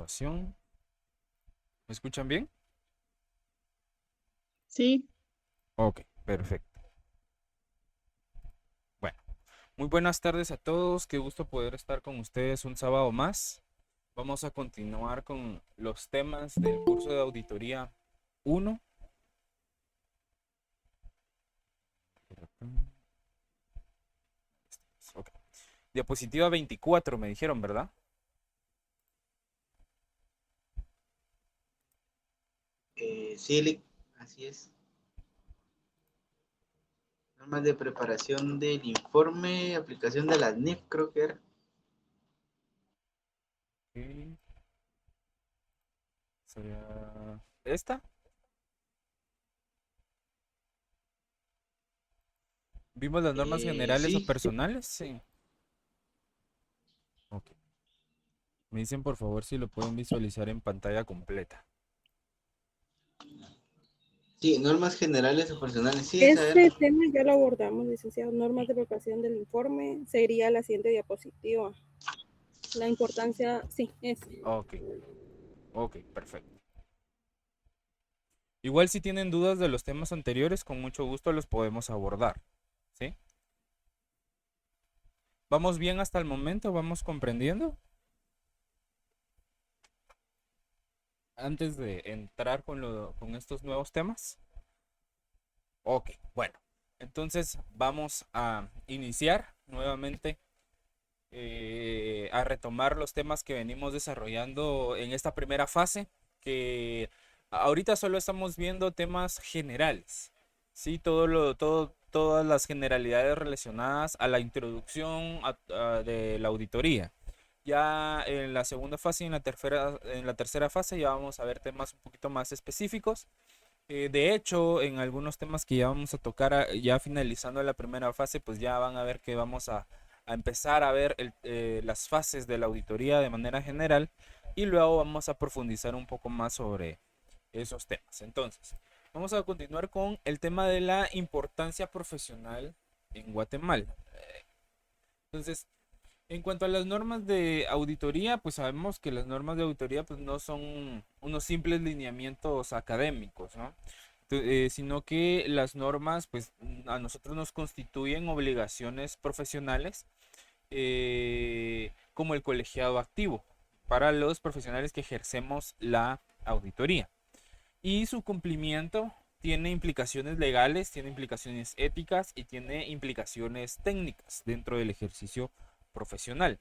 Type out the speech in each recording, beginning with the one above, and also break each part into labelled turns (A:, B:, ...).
A: Grabación. ¿Me escuchan bien?
B: Sí,
A: Ok, perfecto. Bueno, muy buenas tardes a todos. Qué gusto poder estar con ustedes un sábado más. Vamos a continuar con los temas del curso de auditoría uno. Ok. Diapositiva 24 me dijeron, ¿verdad?
C: Sí, así es. Normas de preparación del informe, aplicación de las NIF, creo que era.
A: Ok, sería esta. ¿Vimos las normas generales o
C: Sí,
A: personales? Sí. Ok. Me dicen por favor si lo pueden visualizar en pantalla completa.
C: sí, normas generales o personales. Sí, esa era.
B: ese tema ya lo abordamos, licenciado. Normas de preparación del informe sería la siguiente diapositiva. La importancia, sí, es.
A: Ok, ok, perfecto. Igual si tienen dudas de los temas anteriores, con mucho gusto los podemos abordar, ¿sí? ¿Vamos bien hasta el momento? ¿Vamos comprendiendo? Antes de entrar con estos nuevos temas. Ok, bueno. Entonces vamos a iniciar nuevamente a retomar los temas que venimos desarrollando en esta primera fase, que ahorita solo estamos viendo temas generales, ¿sí? Todas las generalidades relacionadas a la introducción de la auditoría. Ya en la segunda fase y en la tercera fase ya vamos a ver temas un poquito más específicos. De hecho, en algunos temas que ya vamos a tocar, ya finalizando la primera fase, pues ya van a ver que vamos a empezar a ver las fases de la auditoría de manera general y luego vamos a profundizar un poco más sobre esos temas. Entonces, vamos a continuar con el tema de la importancia profesional en Guatemala. Entonces, en cuanto a las normas de auditoría, pues sabemos que las normas de auditoría pues no son unos simples lineamientos académicos, ¿no? Sino que las normas pues a nosotros nos constituyen obligaciones profesionales, como el colegiado activo para los profesionales que ejercemos la auditoría. Y su cumplimiento tiene implicaciones legales, tiene implicaciones éticas y tiene implicaciones técnicas dentro del ejercicio profesional.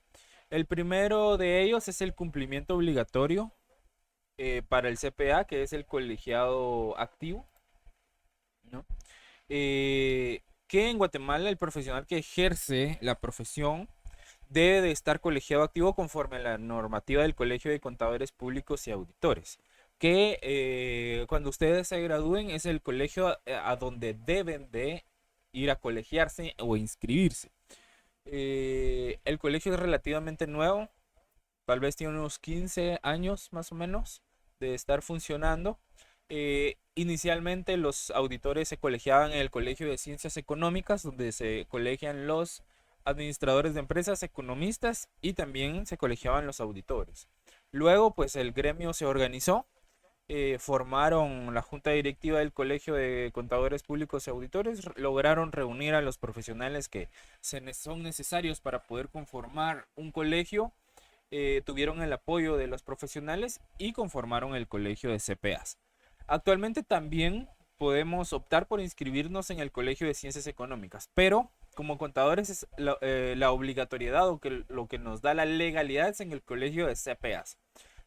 A: El primero de ellos es el cumplimiento obligatorio para el CPA, que es el colegiado activo, ¿no? Que en Guatemala el profesional que ejerce la profesión debe de estar colegiado activo conforme a la normativa del Colegio de Contadores Públicos y Auditores, que cuando ustedes se gradúen es el colegio a donde deben de ir a colegiarse o inscribirse. El colegio es relativamente nuevo, tal vez tiene unos 15 años más o menos de estar funcionando. Inicialmente los auditores se colegiaban en el Colegio de Ciencias Económicas, donde se colegian los administradores de empresas, economistas y también se colegiaban los auditores. Luego, pues el gremio se organizó, formaron la junta directiva del Colegio de Contadores Públicos y Auditores, lograron reunir a los profesionales que son necesarios para poder conformar un colegio, tuvieron el apoyo de los profesionales y conformaron el colegio de CPAs. Actualmente también podemos optar por inscribirnos en el Colegio de Ciencias Económicas, pero como contadores es la obligatoriedad o que lo que nos da la legalidad es en el Colegio de CPAs.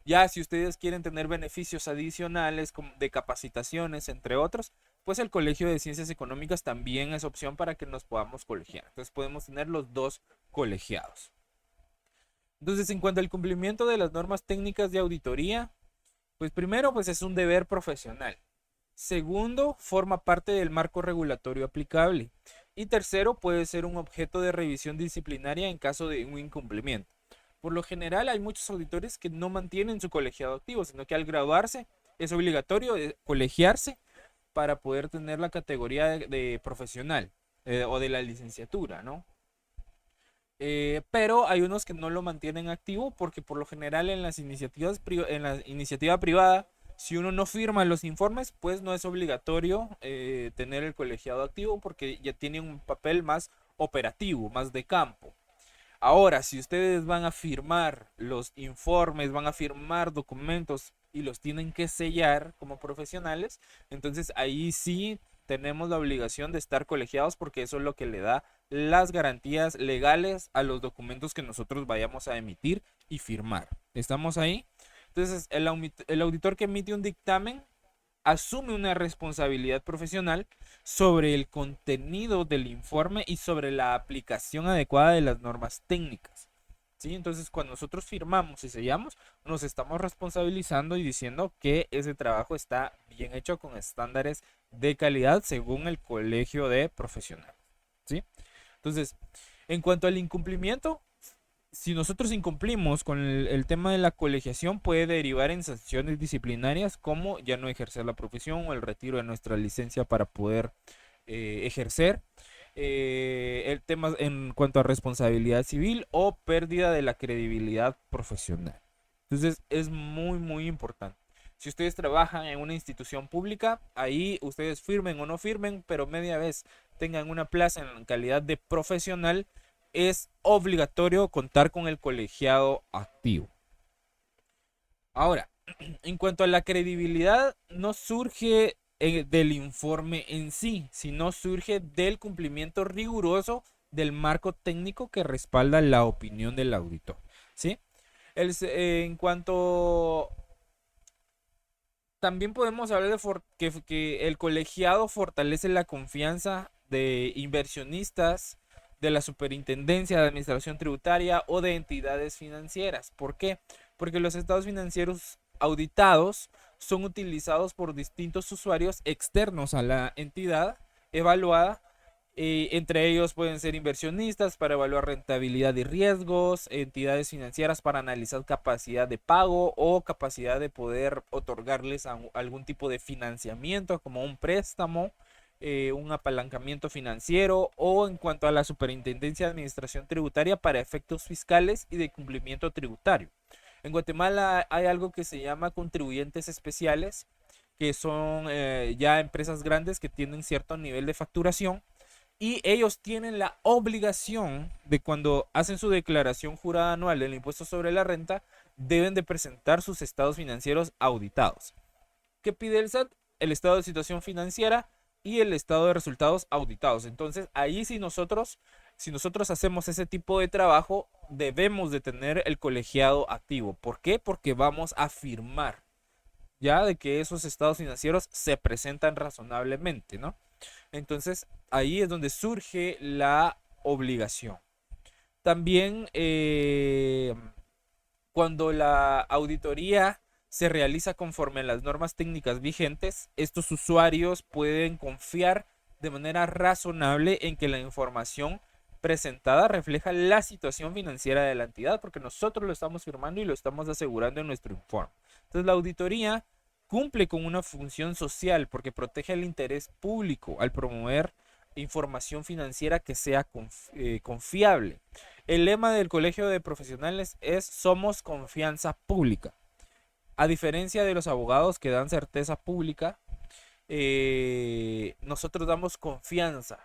A: Ya si ustedes quieren tener beneficios adicionales de capacitaciones, entre otros, pues el Colegio de Ciencias Económicas también es opción para que nos podamos colegiar. Entonces podemos tener los dos colegiados. Entonces, en cuanto al cumplimiento de las normas técnicas de auditoría, pues primero, pues es un deber profesional. Segundo, forma parte del marco regulatorio aplicable. Y tercero, puede ser un objeto de revisión disciplinaria en caso de un incumplimiento. Por lo general, hay muchos auditores que no mantienen su colegiado activo, sino que al graduarse es obligatorio colegiarse para poder tener la categoría de profesional, o de la licenciatura, ¿no? Pero hay unos que no lo mantienen activo porque por lo general en en la iniciativa privada, si uno no firma los informes, pues no es obligatorio tener el colegiado activo porque ya tiene un papel más operativo, más de campo. Ahora, si ustedes van a firmar los informes, van a firmar documentos y los tienen que sellar como profesionales, entonces ahí sí tenemos la obligación de estar colegiados porque eso es lo que le da las garantías legales a los documentos que nosotros vayamos a emitir y firmar. ¿Estamos ahí? Entonces, el auditor que emite un dictamen asume una responsabilidad profesional sobre el contenido del informe y sobre la aplicación adecuada de las normas técnicas. ¿Sí? Entonces, cuando nosotros firmamos y sellamos, nos estamos responsabilizando y diciendo que ese trabajo está bien hecho con estándares de calidad según el colegio de profesionales. ¿Sí? Entonces, en cuanto al incumplimiento, si nosotros incumplimos con el tema de la colegiación, puede derivar en sanciones disciplinarias como ya no ejercer la profesión o el retiro de nuestra licencia para poder ejercer. El tema en cuanto a responsabilidad civil o pérdida de la credibilidad profesional. Entonces es muy, muy importante. Si ustedes trabajan en una institución pública, ahí ustedes firmen o no firmen, pero media vez tengan una plaza en calidad de profesional, es obligatorio contar con el colegiado activo. Ahora, en cuanto a la credibilidad, no surge del informe en sí, sino surge del cumplimiento riguroso del marco técnico que respalda la opinión del auditor. ¿Sí? En cuanto también podemos hablar de que el colegiado fortalece la confianza de inversionistas, de la Superintendencia de Administración Tributaria o de entidades financieras. ¿Por qué? Porque los estados financieros auditados son utilizados por distintos usuarios externos a la entidad evaluada. Entre ellos pueden ser inversionistas para evaluar rentabilidad y riesgos, entidades financieras para analizar capacidad de pago o capacidad de poder otorgarles algún tipo de financiamiento como un préstamo, un apalancamiento financiero, o en cuanto a la Superintendencia de Administración Tributaria para efectos fiscales y de cumplimiento tributario. En Guatemala hay algo que se llama contribuyentes especiales, que son ya empresas grandes que tienen cierto nivel de facturación y ellos tienen la obligación de, cuando hacen su declaración jurada anual del impuesto sobre la renta, deben de presentar sus estados financieros auditados. ¿Qué pide el SAT? El estado de situación financiera y el estado de resultados auditados. Entonces, ahí si nosotros hacemos ese tipo de trabajo, debemos de tener el colegiado activo. ¿Por qué? Porque vamos a firmar ya de que esos estados financieros se presentan razonablemente, ¿no? Entonces, ahí es donde surge la obligación. También cuando la auditoría se realiza conforme a las normas técnicas vigentes, estos usuarios pueden confiar de manera razonable en que la información presentada refleja la situación financiera de la entidad, porque nosotros lo estamos firmando y lo estamos asegurando en nuestro informe. Entonces, la auditoría cumple con una función social porque protege el interés público al promover información financiera que sea confiable. El lema del Colegio de Profesionales es Somos Confianza Pública. A diferencia de los abogados que dan certeza pública, nosotros damos confianza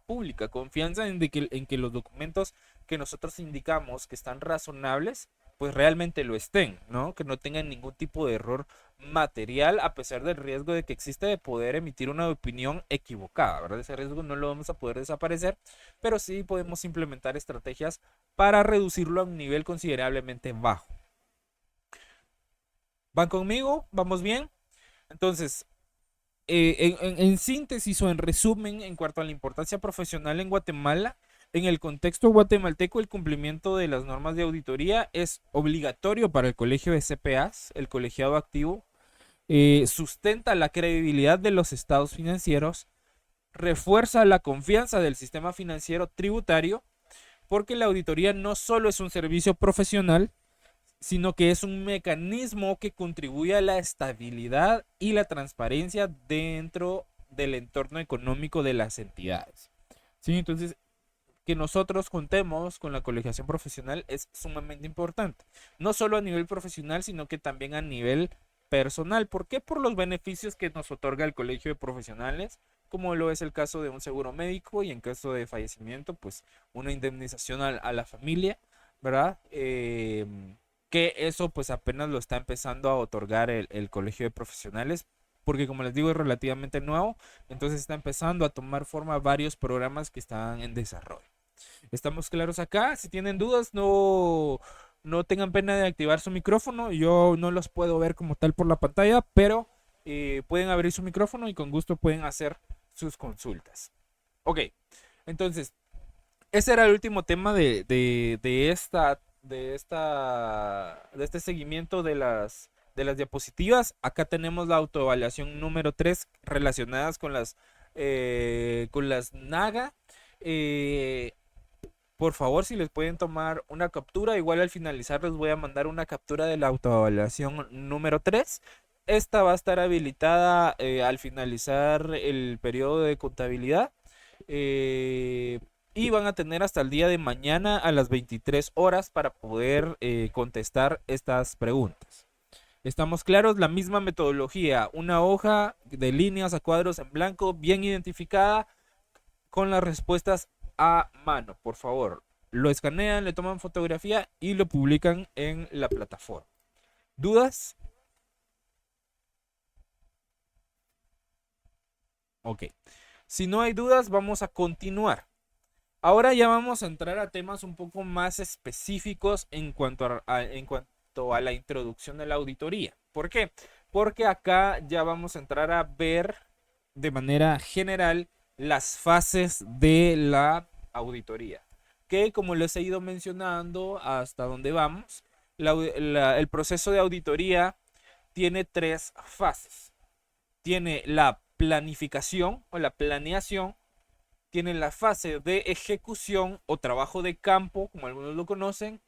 A: pública, confianza en que los documentos que nosotros indicamos que están razonables, pues realmente lo estén, ¿no? Que no tengan ningún tipo de error material, a pesar del riesgo de que existe de poder emitir una opinión equivocada, ¿verdad? Ese riesgo no lo vamos a poder desaparecer, pero sí podemos implementar estrategias para reducirlo a un nivel considerablemente bajo. ¿Van conmigo? ¿Vamos bien? Entonces, en síntesis o en resumen, en cuanto a la importancia profesional en Guatemala, en el contexto guatemalteco, el cumplimiento de las normas de auditoría es obligatorio para el colegio de CPAs, el colegiado activo, sustenta la credibilidad de los estados financieros, refuerza la confianza del sistema financiero tributario, porque la auditoría no solo es un servicio profesional, sino que es un mecanismo que contribuye a la estabilidad y la transparencia dentro del entorno económico de las entidades. ¿Sí? Entonces, que nosotros contemos con la colegiación profesional es sumamente importante. No solo a nivel profesional, sino que también a nivel personal. ¿Por qué? Por los beneficios que nos otorga el colegio de profesionales, como lo es el caso de un seguro médico y en caso de fallecimiento, pues una indemnización a la familia, ¿verdad? Que eso pues apenas lo está empezando a otorgar el colegio de profesionales, porque como les digo es relativamente nuevo, entonces está empezando a tomar forma varios programas que están en desarrollo. ¿Estamos claros acá? Si tienen dudas, no tengan pena de activar su micrófono. Yo no los puedo ver como tal por la pantalla, pero pueden abrir su micrófono y con gusto pueden hacer sus consultas. Ok, entonces, ese era el último tema de este seguimiento de las diapositivas. Acá tenemos la autoevaluación número 3 relacionadas con las NAGA. Por favor, si les pueden tomar una captura, igual al finalizar les voy a mandar una captura de la autoevaluación número 3. Esta va a estar habilitada al finalizar el periodo de contabilidad. Y van a tener hasta el día de mañana a las 23 horas para poder contestar estas preguntas. ¿Estamos claros? La misma metodología, una hoja de líneas a cuadros en blanco, bien identificada, con las respuestas a mano, por favor. Lo escanean, le toman fotografía y lo publican en la plataforma. ¿Dudas? Ok. Si no hay dudas, vamos a continuar. Ahora ya vamos a entrar a temas un poco más específicos en cuanto a la introducción de la auditoría. ¿Por qué? Porque acá ya vamos a entrar a ver de manera general las fases de la auditoría. Que como les he ido mencionando hasta donde vamos, el proceso de auditoría tiene 3 fases. Tiene la planificación o la planeación, tiene la fase de ejecución o trabajo de campo, como algunos lo conocen,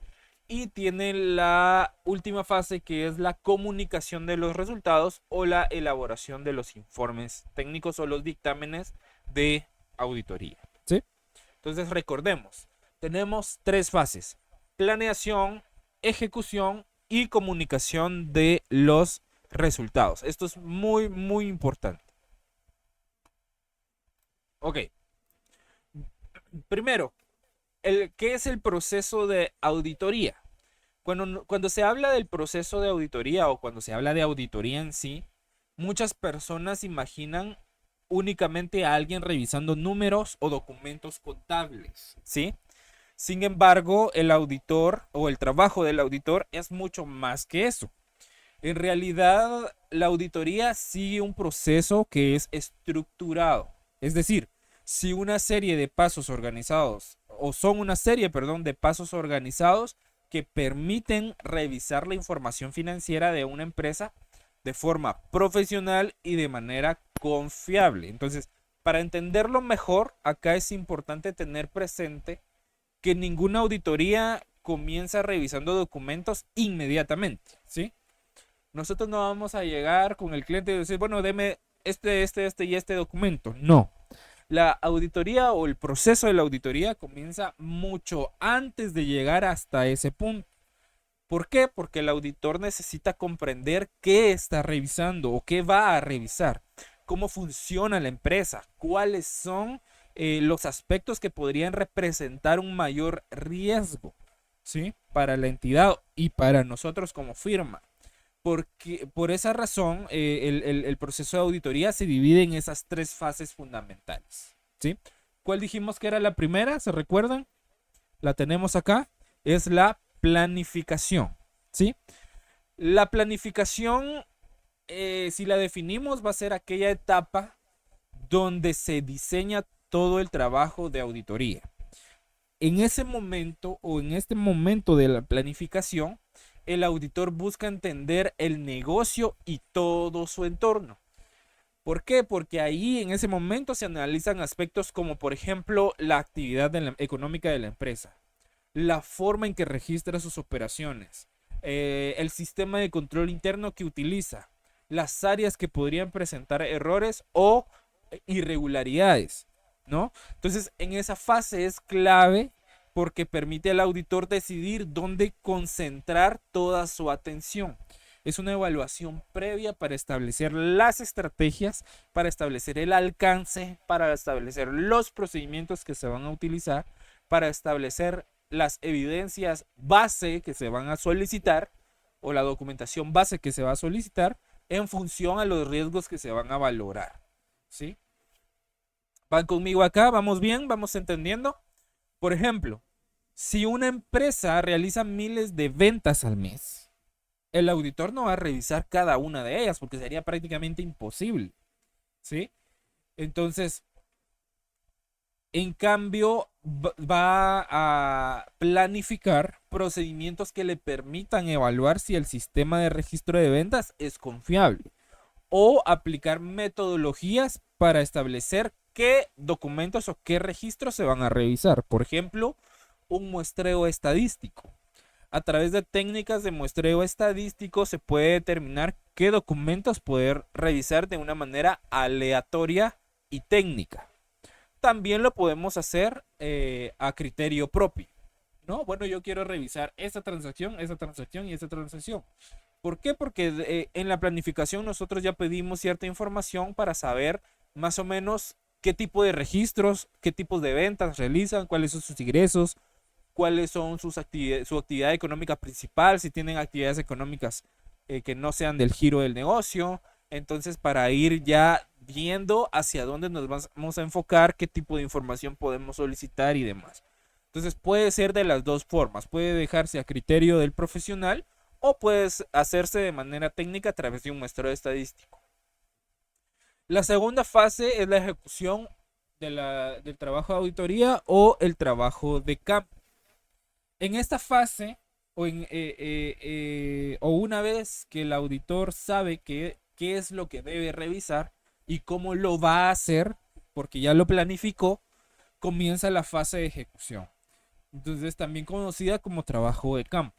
A: y tiene la última fase que es la comunicación de los resultados o la elaboración de los informes técnicos o los dictámenes de auditoría. ¿Sí? Entonces recordemos, tenemos 3 fases: planeación, ejecución y comunicación de los resultados. Esto es muy, muy importante. Ok. Primero, ¿qué es el proceso de auditoría? Cuando se habla del proceso de auditoría o cuando se habla de auditoría en sí, muchas personas imaginan únicamente a alguien revisando números o documentos contables, ¿sí? Sin embargo, el auditor o el trabajo del auditor es mucho más que eso. En realidad, la auditoría sigue un proceso que es estructurado. Es decir, si una serie de pasos organizados, o son una serie, perdón, de pasos organizados que permiten revisar la información financiera de una empresa de forma profesional y de manera confiable. Entonces, para entenderlo mejor, acá es importante tener presente que ninguna auditoría comienza revisando documentos inmediatamente, ¿sí? Nosotros no vamos a llegar con el cliente y decir, bueno, deme este y este documento. No. La auditoría o el proceso de la auditoría comienza mucho antes de llegar hasta ese punto. ¿Por qué? Porque el auditor necesita comprender qué está revisando o qué va a revisar, cómo funciona la empresa, cuáles son los aspectos que podrían representar un mayor riesgo, ¿sí? Para la entidad y para nosotros como firma. Porque, por esa razón, el proceso de auditoría se divide en esas 3 fases fundamentales, ¿sí? ¿Cuál dijimos que era la primera? ¿Se recuerdan? La tenemos acá. Es la planificación, ¿sí? La planificación, si la definimos, va a ser aquella etapa donde se diseña todo el trabajo de auditoría. En ese momento o en este momento de la planificación, el auditor busca entender el negocio y todo su entorno. ¿Por qué? Porque ahí en ese momento se analizan aspectos como, por ejemplo, la actividad económica de la empresa, la forma en que registra sus operaciones, el sistema de control interno que utiliza, las áreas que podrían presentar errores o irregularidades. ¿no? Entonces, en esa fase es clave porque permite al auditor decidir dónde concentrar toda su atención. Es una evaluación previa para establecer las estrategias, para establecer el alcance, para establecer los procedimientos que se van a utilizar, para establecer las evidencias base que se van a solicitar o la documentación base que se va a solicitar en función a los riesgos que se van a valorar, ¿sí? ¿Van conmigo acá? ¿Vamos bien? ¿Vamos entendiendo? Por ejemplo, si una empresa realiza miles de ventas al mes, el auditor no va a revisar cada una de ellas porque sería prácticamente imposible, ¿sí? Entonces, en cambio, va a planificar procedimientos que le permitan evaluar si el sistema de registro de ventas es confiable o aplicar metodologías para establecer qué documentos o qué registros se van a revisar. Por ejemplo, un muestreo estadístico. A través de técnicas de muestreo estadístico se puede determinar qué documentos poder revisar de una manera aleatoria y técnica. También lo podemos hacer a criterio propio, ¿no? Bueno, yo quiero revisar esta transacción y esta transacción. ¿Por qué? Porque en la planificación nosotros ya pedimos cierta información para saber más o menos qué tipo de registros, qué tipos de ventas realizan, cuáles son sus ingresos, cuáles son su actividad económica principal, si tienen actividades económicas que no sean del giro del negocio. Entonces, para ir ya viendo hacia dónde nos vamos a enfocar, qué tipo de información podemos solicitar y demás. Entonces, puede ser de las dos formas. Puede dejarse a criterio del profesional o puede hacerse de manera técnica a través de un muestreo estadístico. La segunda fase es la ejecución del trabajo de auditoría o el trabajo de campo. En esta fase, o una vez que el auditor sabe qué es lo que debe revisar y cómo lo va a hacer, porque ya lo planificó, comienza la fase de ejecución. Entonces, también conocida como trabajo de campo.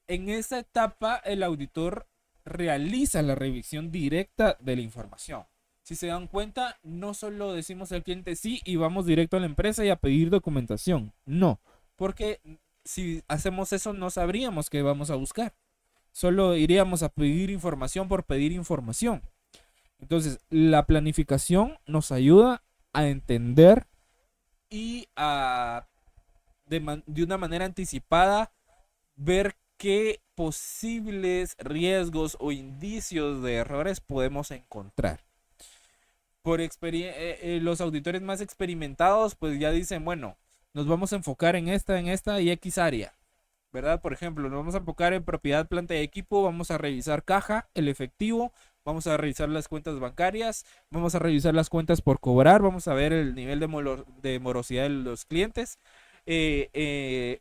A: En esa etapa, el auditor realiza la revisión directa de la información. Si se dan cuenta, no solo decimos al cliente sí y vamos directo a la empresa y a pedir documentación. No, porque si hacemos eso no sabríamos qué vamos a buscar. Solo iríamos a pedir información por pedir información. Entonces, la planificación nos ayuda a entender y de una manera anticipada ver qué posibles riesgos o indicios de errores podemos encontrar. Los auditores más experimentados pues ya dicen, bueno, nos vamos a enfocar en esta y X área, ¿verdad? Por ejemplo, nos vamos a enfocar en propiedad, planta y equipo, vamos a revisar caja, el efectivo, vamos a revisar las cuentas bancarias, vamos a revisar las cuentas por cobrar, vamos a ver el nivel de morosidad de los clientes,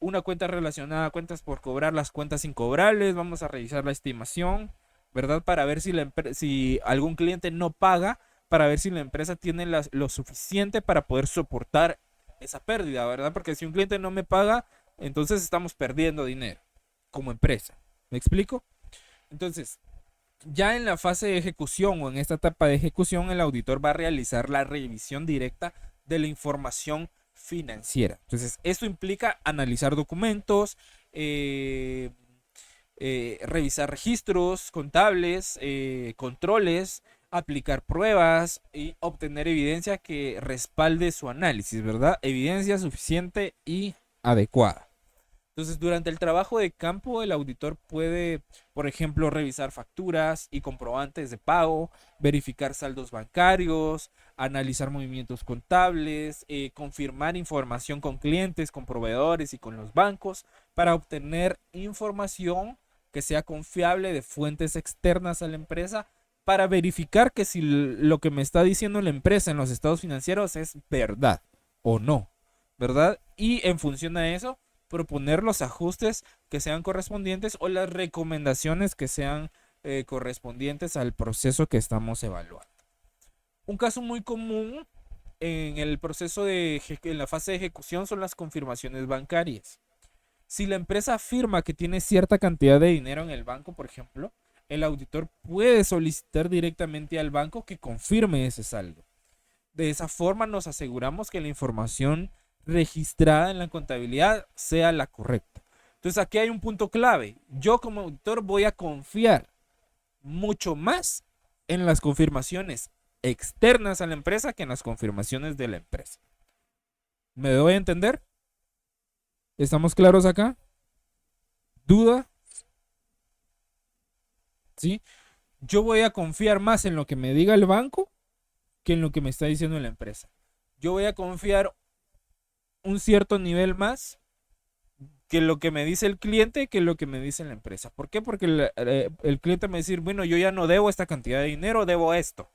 A: una cuenta relacionada a cuentas por cobrar, las cuentas incobrables, vamos a revisar la estimación, ¿verdad? Para ver si algún cliente no paga, para ver si la empresa tiene lo suficiente para poder soportar esa pérdida, ¿verdad? Porque si un cliente no me paga, entonces estamos perdiendo dinero como empresa. ¿Me explico? Entonces, ya en la fase de ejecución o en esta etapa de ejecución, el auditor va a realizar la revisión directa de la información financiera. Entonces, esto implica analizar documentos, revisar registros contables, controles, aplicar pruebas y obtener evidencia que respalde su análisis, ¿verdad? Evidencia suficiente y adecuada. Entonces, durante el trabajo de campo, el auditor puede, por ejemplo, revisar facturas y comprobantes de pago, verificar saldos bancarios, analizar movimientos contables, confirmar información con clientes, con proveedores y con los bancos para obtener información que sea confiable de fuentes externas a la empresa, para verificar que si lo que me está diciendo la empresa en los estados financieros es verdad o no, ¿verdad? Y en función a eso, proponer los ajustes que sean correspondientes o las recomendaciones que sean correspondientes al proceso que estamos evaluando. Un caso muy común en el proceso en la fase de ejecución son las confirmaciones bancarias. Si la empresa afirma que tiene cierta cantidad de dinero en el banco, por ejemplo, el auditor puede solicitar directamente al banco que confirme ese saldo. De esa forma nos aseguramos que la información registrada en la contabilidad sea la correcta. Entonces aquí hay un punto clave. Yo como auditor voy a confiar mucho más en las confirmaciones externas a la empresa que en las confirmaciones de la empresa. ¿Me doy a entender? ¿Estamos claros acá? ¿Duda? ¿Sí? Yo voy a confiar más en lo que me diga el banco que en lo que me está diciendo la empresa. Yo voy a confiar un cierto nivel más que lo que me dice el cliente que lo que me dice la empresa. ¿Por qué? Porque el cliente me dice, bueno, yo ya no debo esta cantidad de dinero, debo esto.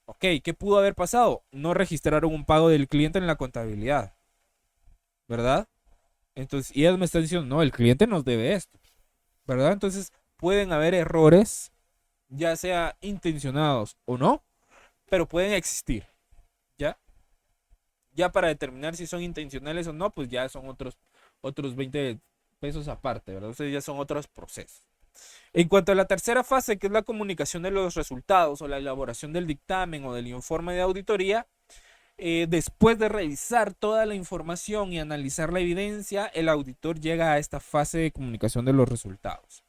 A: Ok, ¿qué pudo haber pasado? No registraron un pago del cliente en la contabilidad, ¿verdad? Entonces, y ellos me están diciendo, no, el cliente nos debe esto, ¿verdad? Entonces, pueden haber errores, ya sea intencionados o no, pero pueden existir, ¿ya? Ya para determinar si son intencionales o no, pues ya son otros 20 pesos aparte, ¿verdad? Entonces ya son otros procesos. En cuanto a la tercera fase, que es la comunicación de los resultados o la elaboración del dictamen o del informe de auditoría, después de revisar toda la información y analizar la evidencia, el auditor llega a esta fase de comunicación de los resultados.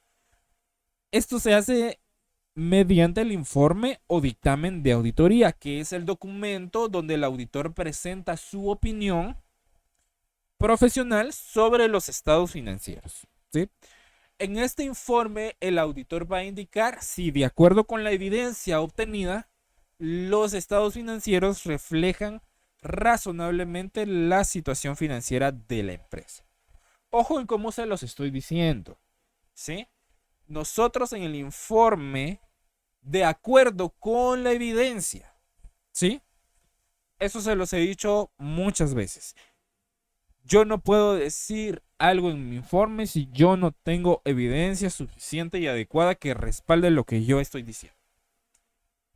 A: Esto se hace mediante el informe o dictamen de auditoría, que es el documento donde el auditor presenta su opinión profesional sobre los estados financieros, ¿sí? En este informe, el auditor va a indicar si, de acuerdo con la evidencia obtenida, los estados financieros reflejan razonablemente la situación financiera de la empresa. Ojo en cómo se los estoy diciendo, ¿sí? Nosotros en el informe, de acuerdo con la evidencia, ¿sí? Eso se los he dicho muchas veces. Yo no puedo decir algo en mi informe si yo no tengo evidencia suficiente y adecuada que respalde lo que yo estoy diciendo.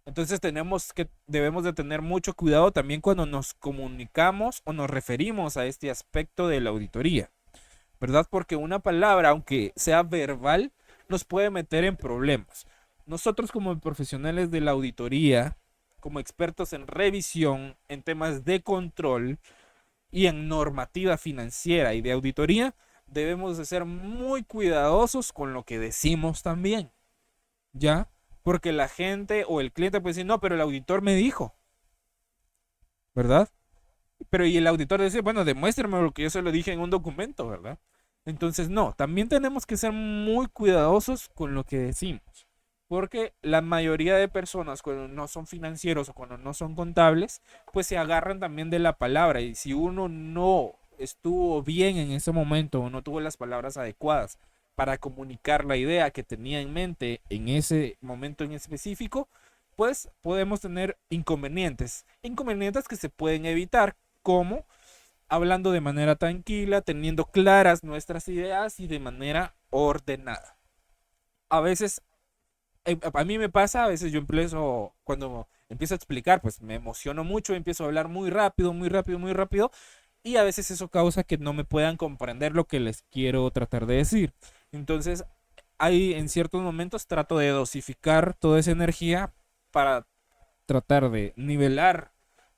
A: Entonces debemos de tener mucho cuidado también cuando nos comunicamos o nos referimos a este aspecto de la auditoría, ¿verdad? Porque una palabra, aunque sea verbal, nos puede meter en problemas. Nosotros como profesionales de la auditoría, como expertos en revisión, en temas de control y en normativa financiera y de auditoría, debemos de ser muy cuidadosos con lo que decimos también, ¿ya? Porque la gente o el cliente puede decir, no, pero el auditor me dijo, ¿verdad? Pero y el auditor dice, bueno, demuéstrame lo que yo se lo dije en un documento, ¿verdad? Entonces, no, también tenemos que ser muy cuidadosos con lo que decimos. Porque la mayoría de personas cuando no son financieros o cuando no son contables, pues se agarran también de la palabra. Y si uno no estuvo bien en ese momento o no tuvo las palabras adecuadas para comunicar la idea que tenía en mente en ese momento en específico, pues podemos tener inconvenientes. Inconvenientes que se pueden evitar, como hablando de manera tranquila, teniendo claras nuestras ideas y de manera ordenada. A veces a mí me pasa, a veces yo cuando empiezo a explicar, pues me emociono mucho, empiezo a hablar muy rápido, muy rápido, muy rápido, y a veces eso causa que no me puedan comprender lo que les quiero tratar de decir. Entonces, en ciertos momentos trato de dosificar toda esa energía para tratar de nivelar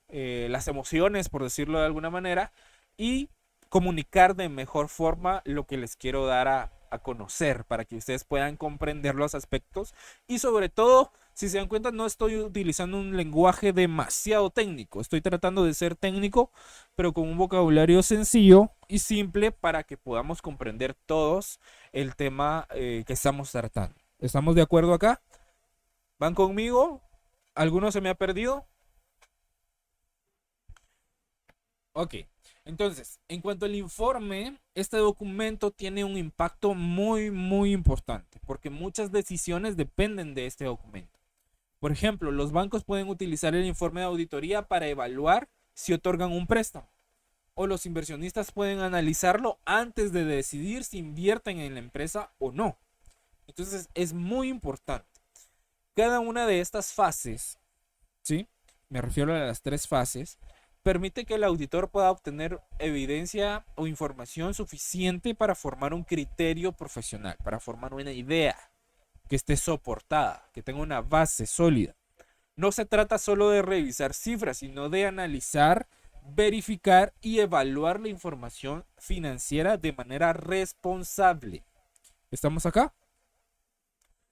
A: las emociones, por decirlo de alguna manera, y comunicar de mejor forma lo que les quiero dar a conocer para que ustedes puedan comprender los aspectos y sobre todo, si se dan cuenta, no estoy utilizando un lenguaje demasiado técnico, estoy tratando de ser técnico pero con un vocabulario sencillo y simple para que podamos comprender todos el tema que estamos tratando. ¿Estamos de acuerdo acá? ¿Van conmigo? ¿Alguno se me ha perdido? Ok. Entonces, en cuanto al informe, este documento tiene un impacto muy, muy importante, porque muchas decisiones dependen de este documento. Por ejemplo, los bancos pueden utilizar el informe de auditoría para evaluar si otorgan un préstamo, o los inversionistas pueden analizarlo antes de decidir si invierten en la empresa o no. Entonces, es muy importante. Cada una de estas fases, ¿sí? Me refiero a las 3 fases, permite que el auditor pueda obtener evidencia o información suficiente para formar un criterio profesional, para formar una idea que esté soportada, que tenga una base sólida. no se trata solo de revisar cifras, sino de analizar, verificar y evaluar la información financiera de manera responsable. ¿Estamos acá?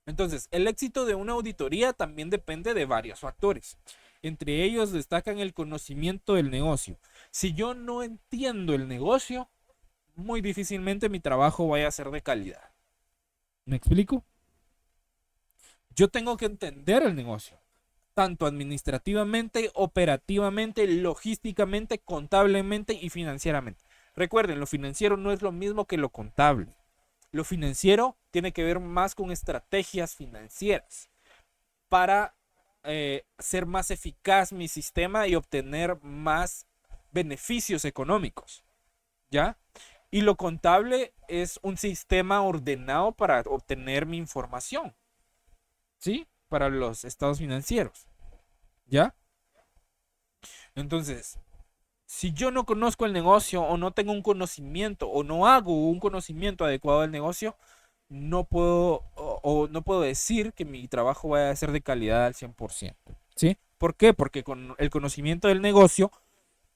A: Entonces, el éxito de una auditoría también depende de varios factores. Entre ellos destacan el conocimiento del negocio. Si yo no entiendo el negocio, muy difícilmente mi trabajo vaya a ser de calidad. ¿Me explico? Yo tengo que entender el negocio, tanto administrativamente, operativamente, logísticamente, contablemente y financieramente. Recuerden, lo financiero no es lo mismo que lo contable. Lo financiero tiene que ver más con estrategias financieras para ser más eficaz mi sistema y obtener más beneficios económicos, ¿ya? Y lo contable es un sistema ordenado para obtener mi información, ¿sí? Para los estados financieros, ¿ya? Entonces, si yo no conozco el negocio o no tengo un conocimiento o no hago un conocimiento adecuado del negocio, no puedo no puedo decir que mi trabajo vaya a ser de calidad al 100%, ¿sí? ¿Por qué? Porque con el conocimiento del negocio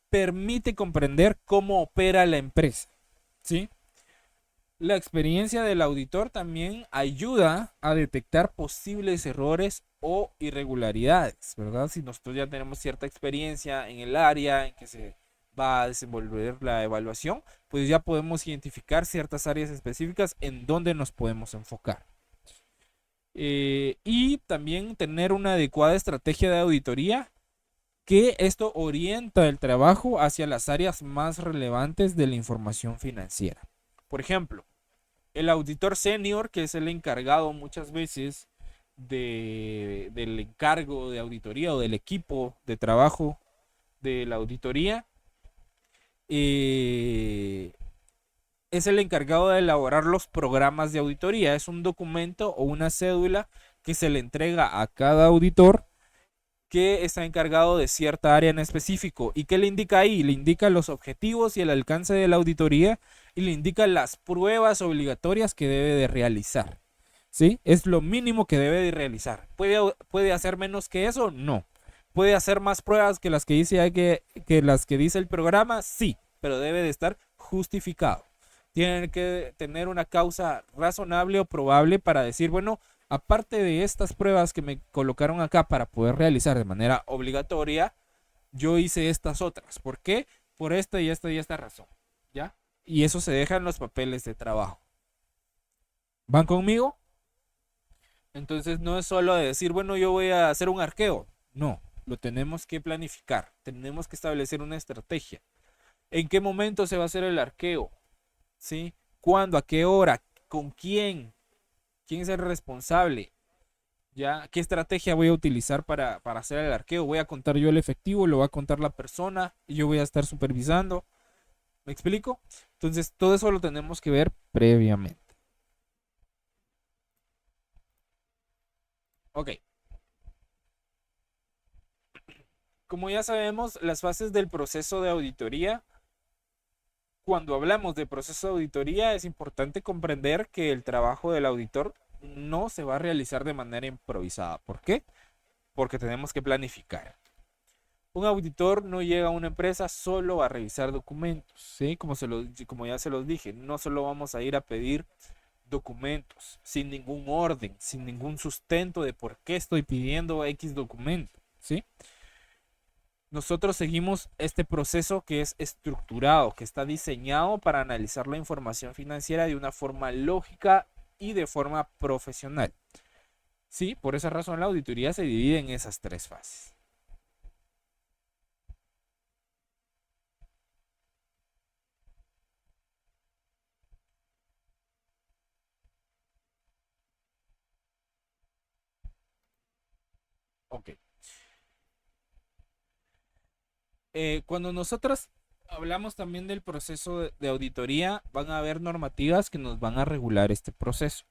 A: permite comprender cómo opera la empresa, ¿sí? La experiencia del auditor también ayuda a detectar posibles errores o irregularidades, ¿verdad? Si nosotros ya tenemos cierta experiencia en el área en que se va a desenvolver la evaluación, pues ya podemos identificar ciertas áreas específicas en donde nos podemos enfocar. Y también tener una adecuada estrategia de auditoría, que esto orienta el trabajo hacia las áreas más relevantes de la información financiera. Por ejemplo, el auditor senior, que es el encargado muchas veces del encargo de auditoría o del equipo de trabajo de la auditoría, es el encargado de elaborar los programas de auditoría. Es un documento o una cédula que se le entrega a cada auditor que está encargado de cierta área en específico. ¿Y qué le indica ahí? Le indica los objetivos y el alcance de la auditoría y le indica las pruebas obligatorias que debe de realizar, ¿sí? Es lo mínimo que debe de realizar. ¿Puede hacer menos que eso? No. ¿Puede hacer más pruebas que las que dice el programa? Sí, pero debe de estar justificado. Tienen que tener una causa razonable o probable para decir, bueno, aparte de estas pruebas que me colocaron acá para poder realizar de manera obligatoria, yo hice estas otras. ¿Por qué? Por esta y esta y esta razón, ¿ya? Y eso se deja en los papeles de trabajo. ¿Van conmigo? Entonces no es solo de decir, bueno, yo voy a hacer un arqueo. No, lo tenemos que planificar. Tenemos que establecer una estrategia. ¿En qué momento se va a hacer el arqueo? ¿Sí? ¿Cuándo? ¿A qué hora? ¿Con quién? ¿Quién es el responsable? ¿Ya? ¿Qué estrategia voy a utilizar para hacer el arqueo? ¿Voy a contar yo el efectivo? ¿Lo va a contar la persona? ¿Y yo voy a estar supervisando? ¿Me explico? Entonces, todo eso lo tenemos que ver previamente. Ok. Como ya sabemos, las fases del proceso de auditoría. Cuando hablamos de proceso de auditoría, es importante comprender que el trabajo del auditor no se va a realizar de manera improvisada. ¿Por qué? Porque tenemos que planificar. Un auditor no llega a una empresa solo a revisar documentos, ¿sí? Como ya se los dije, no solo vamos a ir a pedir documentos sin ningún orden, sin ningún sustento de por qué estoy pidiendo X documento, ¿sí? Nosotros seguimos este proceso que es estructurado, que está diseñado para analizar la información financiera de una forma lógica y de forma profesional. Sí, por esa razón la auditoría se divide en esas tres fases. Ok. Cuando nosotros hablamos también del proceso de auditoría, van a haber normativas que nos van a regular este proceso.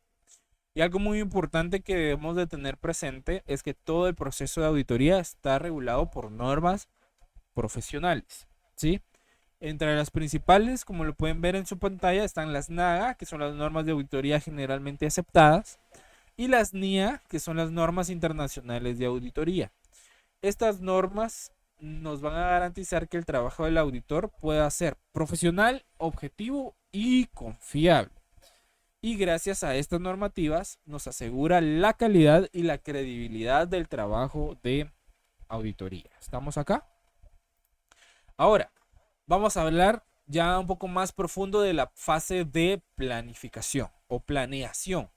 A: Y algo muy importante que debemos de tener presente es que todo el proceso de auditoría está regulado por normas profesionales, ¿sí? Entre las principales, como lo pueden ver en su pantalla, están las NAGA, que son las normas de auditoría generalmente aceptadas, y las NIA, que son las normas internacionales de auditoría. Estas normas nos van a garantizar que el trabajo del auditor pueda ser profesional, objetivo y confiable. Y gracias a estas normativas nos asegura la calidad y la credibilidad del trabajo de auditoría. ¿Estamos acá? Ahora, vamos a hablar ya un poco más profundo de la fase de planificación o planeación.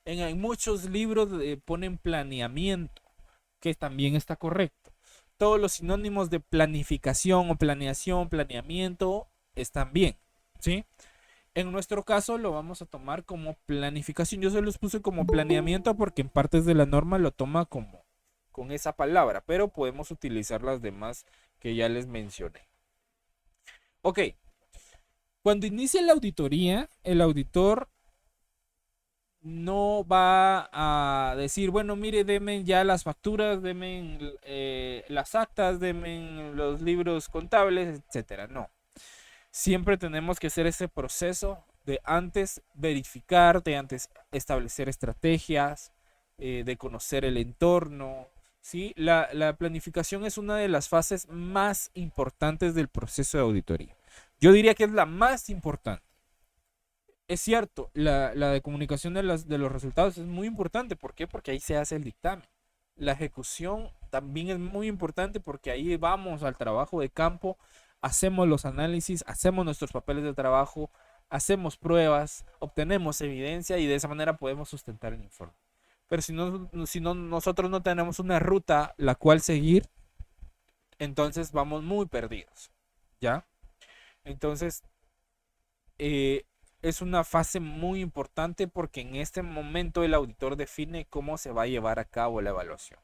A: En muchos libros ponen planeamiento, que también está correcto. Todos los sinónimos de planificación o planeación, planeamiento, están bien, ¿sí? En nuestro caso lo vamos a tomar como planificación. Yo se los puse como planeamiento porque en partes de la norma lo toma como con esa palabra, pero podemos utilizar las demás que ya les mencioné. Ok, cuando inicia la auditoría, el auditor no va a decir, bueno, mire, denme ya las facturas, denme las actas, denme los libros contables, etcétera. No. Siempre tenemos que hacer ese proceso de antes verificar, de antes establecer estrategias, de conocer el entorno. ¿Sí? La planificación es una de las fases más importantes del proceso de auditoría. Yo diría que es la más importante. Es cierto, la de comunicación de los resultados es muy importante. ¿Por qué? Porque ahí se hace el dictamen. La ejecución también es muy importante porque ahí vamos al trabajo de campo, hacemos los análisis, hacemos nuestros papeles de trabajo, hacemos pruebas, obtenemos evidencia y de esa manera podemos sustentar el informe. Pero si no, nosotros no tenemos una ruta la cual seguir, entonces vamos muy perdidos, ¿ya? Entonces, es una fase muy importante porque en este momento el auditor define cómo se va a llevar a cabo la evaluación,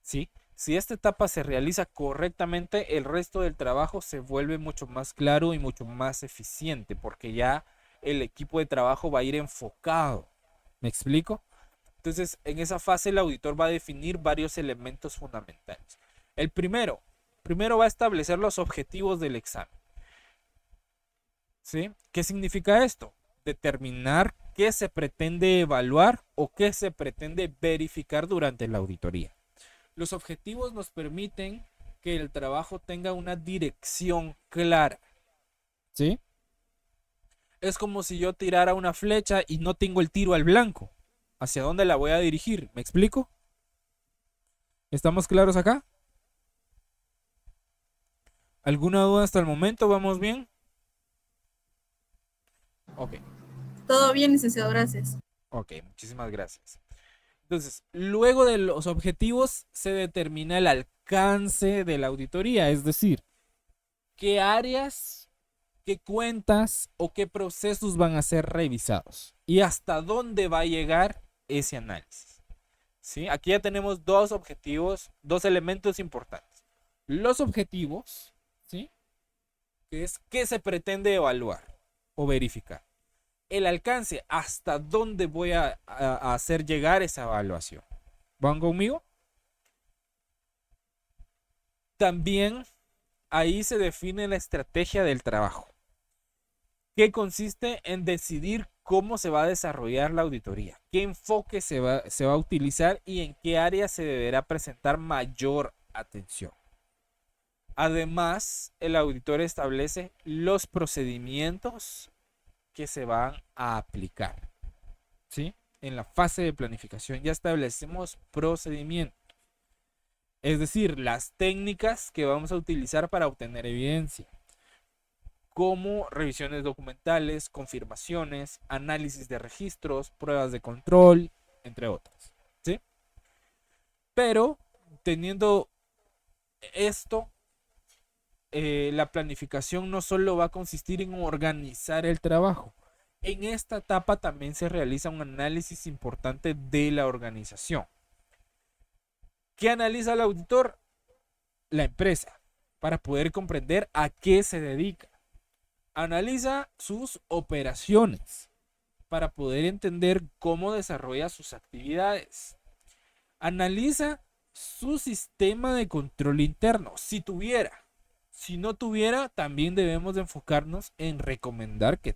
A: ¿sí? Si esta etapa se realiza correctamente, el resto del trabajo se vuelve mucho más claro y mucho más eficiente porque ya el equipo de trabajo va a ir enfocado. ¿Me explico? Entonces, en esa fase el auditor va a definir varios elementos fundamentales. El primero va a establecer los objetivos del examen. ¿Sí? ¿Qué significa esto? Determinar qué se pretende evaluar o qué se pretende verificar durante la auditoría. Los objetivos nos permiten que el trabajo tenga una dirección clara. ¿Sí? Es como si yo tirara una flecha y no tengo el tiro al blanco. ¿Hacia dónde la voy a dirigir? ¿Me explico? ¿Estamos claros acá? ¿Alguna duda hasta el momento? ¿Vamos bien? Ok.
B: Todo bien, licenciado, gracias.
A: Ok, muchísimas gracias. Entonces, luego de los objetivos se determina el alcance de la auditoría, es decir, qué áreas, qué cuentas o qué procesos van a ser revisados y hasta dónde va a llegar ese análisis. ¿Sí? Aquí ya tenemos dos objetivos, dos elementos importantes. Los objetivos, ¿sí? Que es qué se pretende evaluar o verificar. El alcance, hasta dónde voy a hacer llegar esa evaluación. ¿Van conmigo? También ahí se define la estrategia del trabajo, que consiste en decidir cómo se va a desarrollar la auditoría, qué enfoque se va a utilizar y en qué área se deberá presentar mayor atención. Además, el auditor establece los procedimientos que se van a aplicar. ¿Sí? En la fase de planificación ya establecemos procedimientos. Es decir, las técnicas que vamos a utilizar para obtener evidencia, como revisiones documentales, confirmaciones, análisis de registros, pruebas de control, entre otras. ¿Sí? Pero teniendo esto, la planificación no solo va a consistir en organizar el trabajo. En esta etapa también se realiza un análisis importante de la organización. ¿Qué analiza el auditor? La empresa, para poder comprender a qué se dedica. Analiza sus operaciones, para poder entender cómo desarrolla sus actividades. Analiza su sistema de control interno, si tuviera. Si no tuviera, también debemos de enfocarnos en recomendar que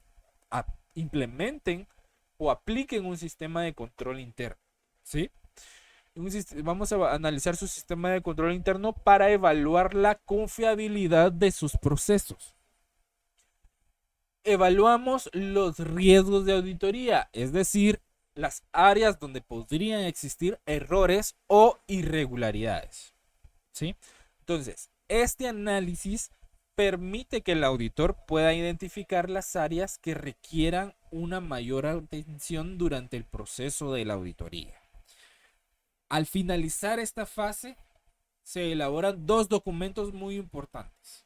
A: implementen o apliquen un sistema de control interno, ¿sí? Vamos a analizar su sistema de control interno para evaluar la confiabilidad de sus procesos. Evaluamos los riesgos de auditoría, es decir, las áreas donde podrían existir errores o irregularidades. ¿Sí? Entonces, este análisis permite que el auditor pueda identificar las áreas que requieran una mayor atención durante el proceso de la auditoría. Al finalizar esta fase, se elaboran dos documentos muy importantes.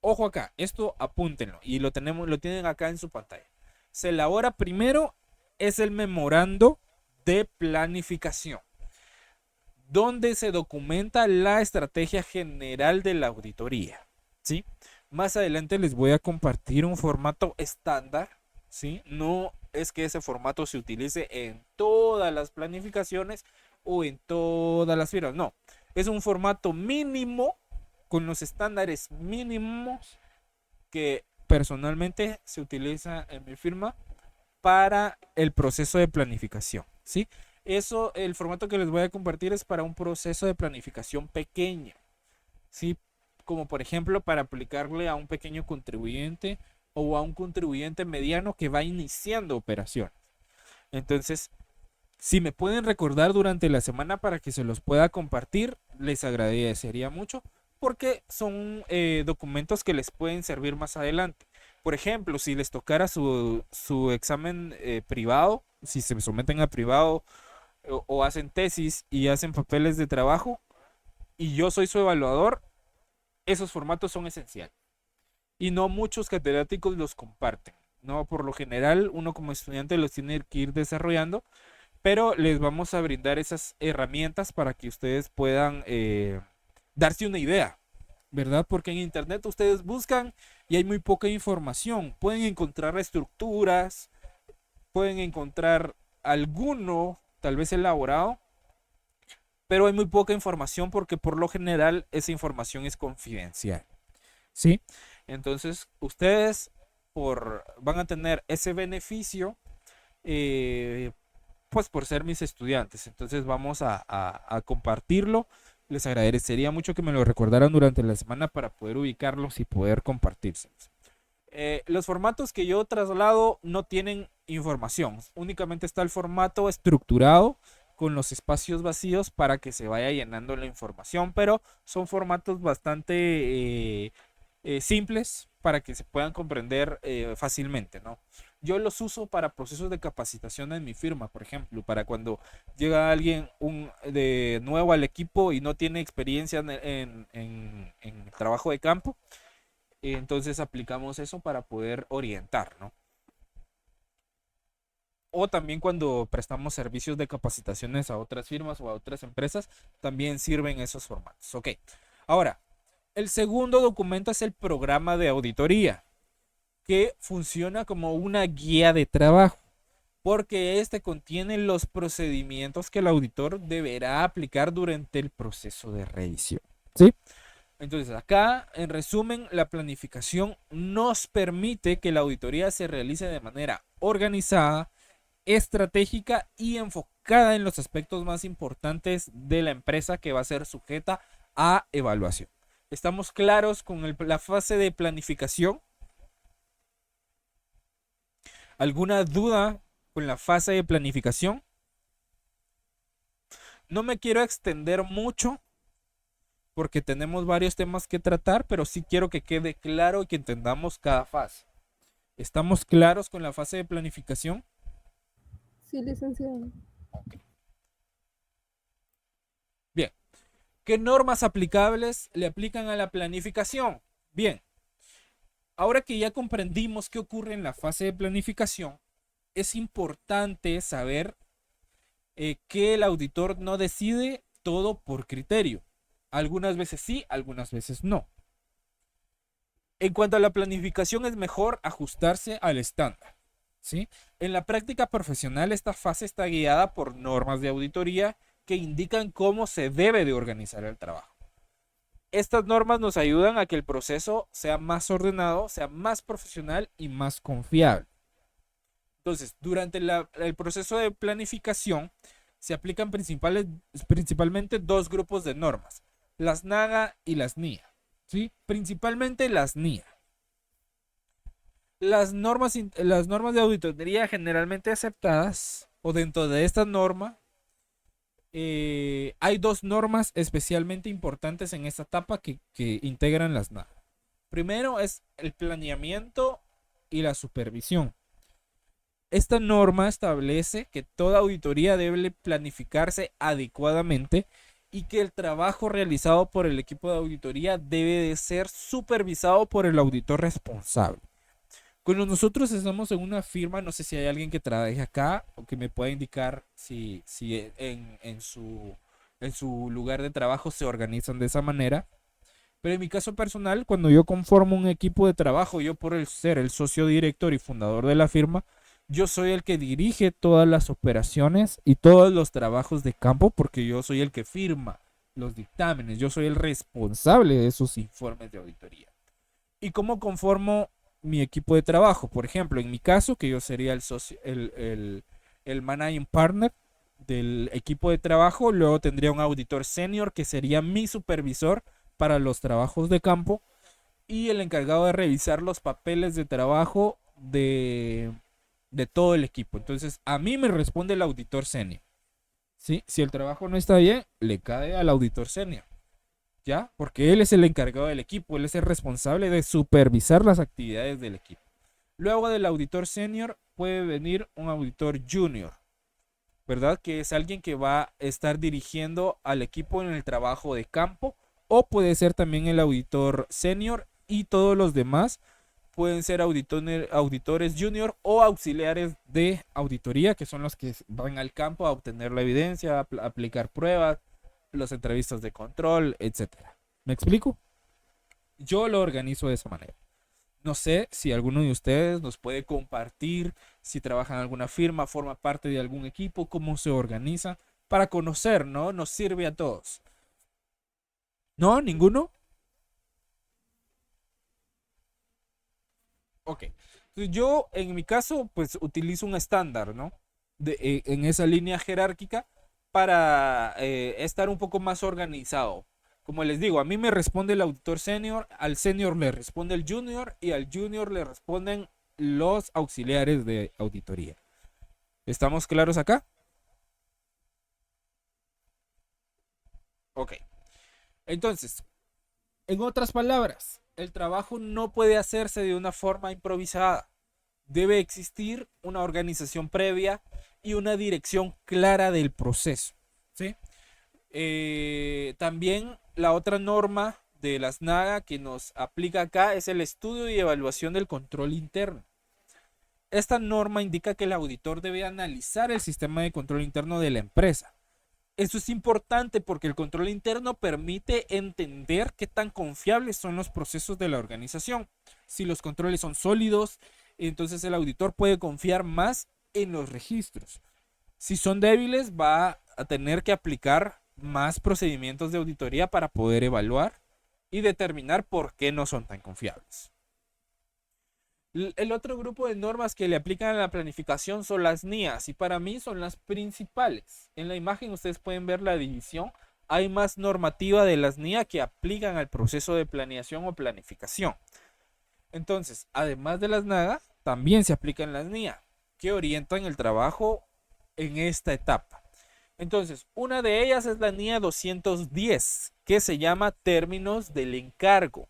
A: Ojo acá, esto apúntenlo y lo tienen acá en su pantalla. Se elabora primero es el memorando de planificación, donde se documenta la estrategia general de la auditoría, ¿sí? Más adelante les voy a compartir un formato estándar, ¿sí? No es que ese formato se utilice en todas las planificaciones o en todas las firmas, no. Es un formato mínimo con los estándares mínimos que personalmente se utiliza en mi firma para el proceso de planificación, ¿sí? Eso, el formato que les voy a compartir es para un proceso de planificación pequeño, ¿sí? Como por ejemplo para aplicarle a un pequeño contribuyente o a un contribuyente mediano que va iniciando operaciones. Entonces, si me pueden recordar durante la semana para que se los pueda compartir, les agradecería mucho porque son documentos que les pueden servir más adelante. Por ejemplo, si les tocara su examen privado, si se someten a privado o hacen tesis y hacen papeles de trabajo y yo soy su evaluador, esos formatos son esenciales. Y no muchos catedráticos los comparten, ¿no? Por lo general, uno como estudiante los tiene que ir desarrollando, pero les vamos a brindar esas herramientas para que ustedes puedan darse una idea, ¿verdad? Porque en internet ustedes buscan y hay muy poca información. Pueden encontrar estructuras, pueden encontrar alguno, tal vez elaborado, pero hay muy poca información porque por lo general esa información es confidencial, ¿sí? Entonces ustedes van a tener ese beneficio pues por ser mis estudiantes. Entonces vamos a compartirlo. Les agradecería mucho que me lo recordaran durante la semana para poder ubicarlos y poder compartírselos. Los formatos que yo traslado no tienen información. Únicamente está el formato estructurado con los espacios vacíos para que se vaya llenando la información, pero son formatos bastante simples para que se puedan comprender fácilmente, ¿no? Yo los uso para procesos de capacitación en mi firma, por ejemplo, para cuando llega alguien de nuevo al equipo y no tiene experiencia en trabajo de campo, entonces aplicamos eso para poder orientar, ¿no? O también cuando prestamos servicios de capacitaciones a otras firmas o a otras empresas, también sirven esos formatos. Ok, ahora, el segundo documento es el programa de auditoría, que funciona como una guía de trabajo, porque este contiene los procedimientos que el auditor deberá aplicar durante el proceso de revisión, ¿sí? Entonces, acá, en resumen, la planificación nos permite que la auditoría se realice de manera organizada, estratégica y enfocada en los aspectos más importantes de la empresa que va a ser sujeta a evaluación. ¿Estamos claros con la fase de planificación? ¿Alguna duda con la fase de planificación? No me quiero extender mucho porque tenemos varios temas que tratar, pero sí quiero que quede claro y que entendamos cada fase. ¿Estamos claros con la fase de planificación?
B: Sí, licenciado.
A: Okay. Bien. ¿Qué normas aplicables le aplican a la planificación? Bien. Ahora que ya comprendimos qué ocurre en la fase de planificación, es importante saber que el auditor no decide todo por criterio. Algunas veces sí, algunas veces no. En cuanto a la planificación, es mejor ajustarse al estándar, ¿sí? En la práctica profesional, esta fase está guiada por normas de auditoría que indican cómo se debe de organizar el trabajo. Estas normas nos ayudan a que el proceso sea más ordenado, sea más profesional y más confiable. Entonces, durante el proceso de planificación, se aplican principalmente dos grupos de normas, las NAGA y las NIA, ¿sí? Principalmente las NIA. Las normas de auditoría generalmente aceptadas, o dentro de esta norma, hay dos normas especialmente importantes en esta etapa que integran las NAGA. Primero es el planeamiento y la supervisión. Esta norma establece que toda auditoría debe planificarse adecuadamente y que el trabajo realizado por el equipo de auditoría debe de ser supervisado por el auditor responsable. Cuando nosotros estamos en una firma, no sé si hay alguien que trabaje acá o que me pueda indicar si en su lugar de trabajo se organizan de esa manera. Pero en mi caso personal, cuando yo conformo un equipo de trabajo, yo por ser el socio director y fundador de la firma, yo soy el que dirige todas las operaciones y todos los trabajos de campo porque yo soy el que firma los dictámenes, yo soy el responsable de esos informes de auditoría. ¿Y cómo conformo mi equipo de trabajo? Por ejemplo, en mi caso, que yo sería el socio, el managing partner del equipo de trabajo, luego tendría un auditor senior que sería mi supervisor para los trabajos de campo y el encargado de revisar los papeles de trabajo de todo el equipo. Entonces, a mí me responde el auditor senior. ¿Sí? Si el trabajo no está bien, le cae al auditor senior. ¿Ya? Porque él es el encargado del equipo, él es el responsable de supervisar las actividades del equipo. Luego del auditor senior puede venir un auditor junior, ¿verdad? Que es alguien que va a estar dirigiendo al equipo en el trabajo de campo, o puede ser también el auditor senior y todos los demás pueden ser auditores junior o auxiliares de auditoría, que son los que van al campo a obtener la evidencia, a aplicar pruebas, las entrevistas de control, etcétera. ¿Me explico? Yo lo organizo de esa manera. No sé si alguno de ustedes nos puede compartir si trabaja en alguna firma, forma parte de algún equipo, cómo se organiza para conocer, ¿no? Nos sirve a todos. ¿No? ¿Ninguno? Ok. Entonces, yo en mi caso pues utilizo un estándar, ¿no? En esa línea jerárquica para estar un poco más organizado. Como les digo, a mí me responde el auditor senior, al senior le responde el junior y al junior le responden los auxiliares de auditoría. ¿Estamos claros acá? Ok. Entonces, en otras palabras, el trabajo no puede hacerse de una forma improvisada. Debe existir una organización previa y una dirección clara del proceso, ¿sí? También la otra norma de las NAGA que nos aplica acá es el estudio y evaluación del control interno. Esta norma indica que el auditor debe analizar el sistema de control interno de la empresa. Eso es importante porque el control interno permite entender qué tan confiables son los procesos de la organización. Si los controles son sólidos, entonces el auditor puede confiar más en los registros. Si son débiles, va a tener que aplicar más procedimientos de auditoría para poder evaluar y determinar por qué no son tan confiables. El otro grupo de normas que le aplican a la planificación son las NIAs y para mí son las principales. En la imagen ustedes pueden ver la división. Hay más normativa de las NIA que aplican al proceso de planeación o planificación. Entonces, además de las NAGA, también se aplican las NIA que orientan el trabajo en esta etapa. Entonces, una de ellas es la NIA 210, que se llama términos del encargo.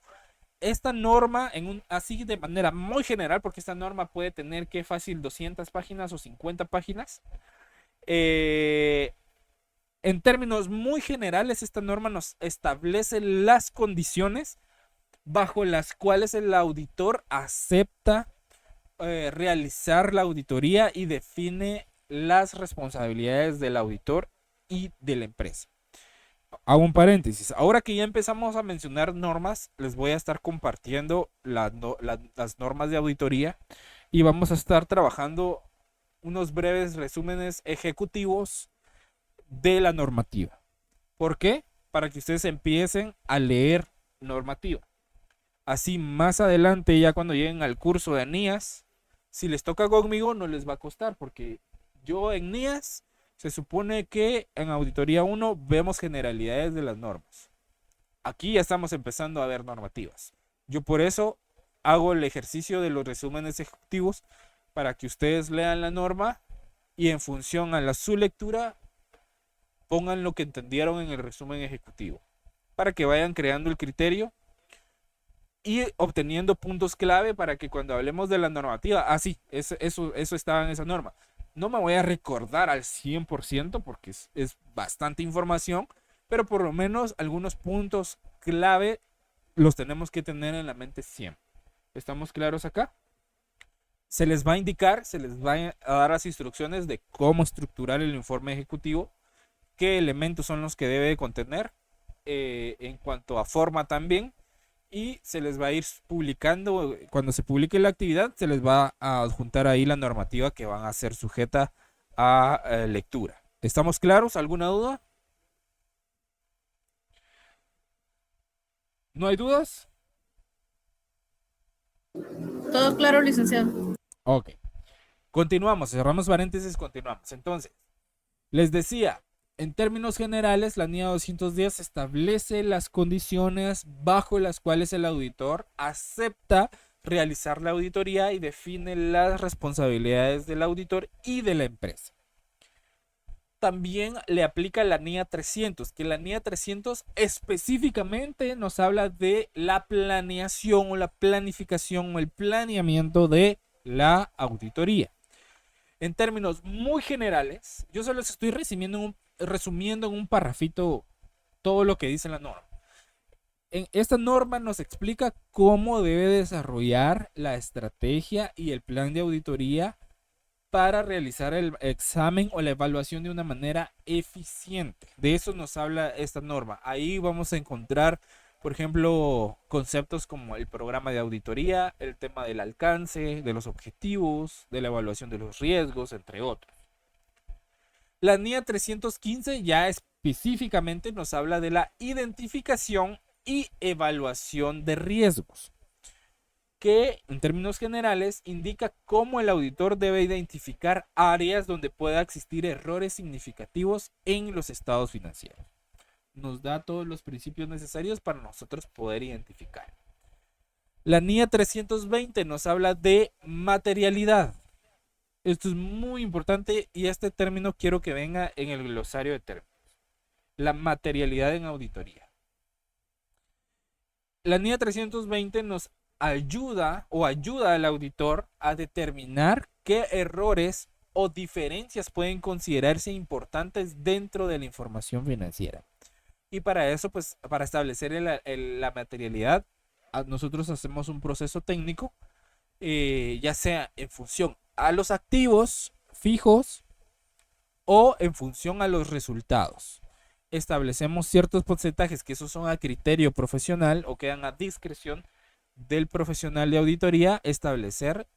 A: Esta norma, así de manera muy general, porque esta norma puede tener que fácil 200 páginas o 50 páginas. En términos muy generales, esta norma nos establece las condiciones bajo las cuales el auditor acepta realizar la auditoría y define las responsabilidades del auditor y de la empresa. Hago un paréntesis. Ahora que ya empezamos a mencionar normas, les voy a estar compartiendo las normas de auditoría y vamos a estar trabajando unos breves resúmenes ejecutivos de la normativa. ¿Por qué? Para que ustedes empiecen a leer normativa. Así más adelante, ya cuando lleguen al curso de NIAS, si les toca conmigo no les va a costar porque yo en NIAS Se supone que en auditoría 1 vemos generalidades de las normas. Aquí ya estamos empezando a ver normativas. Yo por eso hago el ejercicio de los resúmenes ejecutivos para que ustedes lean la norma y en función a su lectura pongan lo que entendieron en el resumen ejecutivo, para que vayan creando el criterio y obteniendo puntos clave para que cuando hablemos de la normativa, sí, eso estaba en esa norma. No me voy a recordar al 100% porque es bastante información, pero por lo menos algunos puntos clave los tenemos que tener en la mente siempre. ¿Estamos claros acá? Se les va a indicar, se les va a dar las instrucciones de cómo estructurar el informe ejecutivo, qué elementos son los que debe de contener, en cuanto a forma también, y se les va a ir publicando, cuando se publique la actividad, se les va a adjuntar ahí la normativa que van a ser sujeta a lectura. ¿Estamos claros? ¿Alguna duda? ¿No hay dudas?
D: Todo claro, licenciado.
A: Ok. Continuamos, cerramos paréntesis, continuamos. Entonces, les decía, en términos generales, la NIA 210 establece las condiciones bajo las cuales el auditor acepta realizar la auditoría y define las responsabilidades del auditor y de la empresa. También le aplica la NIA 300, que la NIA 300 específicamente nos habla de la planeación o la planificación o el planeamiento de la auditoría. En términos muy generales, yo solo les estoy resumiendo en un parrafito todo lo que dice la norma. Esta norma nos explica cómo debe desarrollar la estrategia y el plan de auditoría para realizar el examen o la evaluación de una manera eficiente. De eso nos habla esta norma. Ahí vamos a encontrar, por ejemplo, conceptos como el programa de auditoría, el tema del alcance, de los objetivos, de la evaluación de los riesgos, entre otros. La NIA 315 ya específicamente nos habla de la identificación y evaluación de riesgos, que en términos generales indica cómo el auditor debe identificar áreas donde pueda existir errores significativos en los estados financieros. Nos da todos los principios necesarios para nosotros poder identificar. La NIA 320 nos habla de materialidad. Esto es muy importante y este término quiero que venga en el glosario de términos. La materialidad en auditoría. La NIA 320 nos ayuda al auditor a determinar qué errores o diferencias pueden considerarse importantes dentro de la información financiera. Y para eso, pues, para establecer la materialidad, nosotros hacemos un proceso técnico, ya sea en función a los activos fijos o en función a los resultados. Establecemos ciertos porcentajes que esos son a criterio profesional o quedan a discreción del profesional de auditoría establecer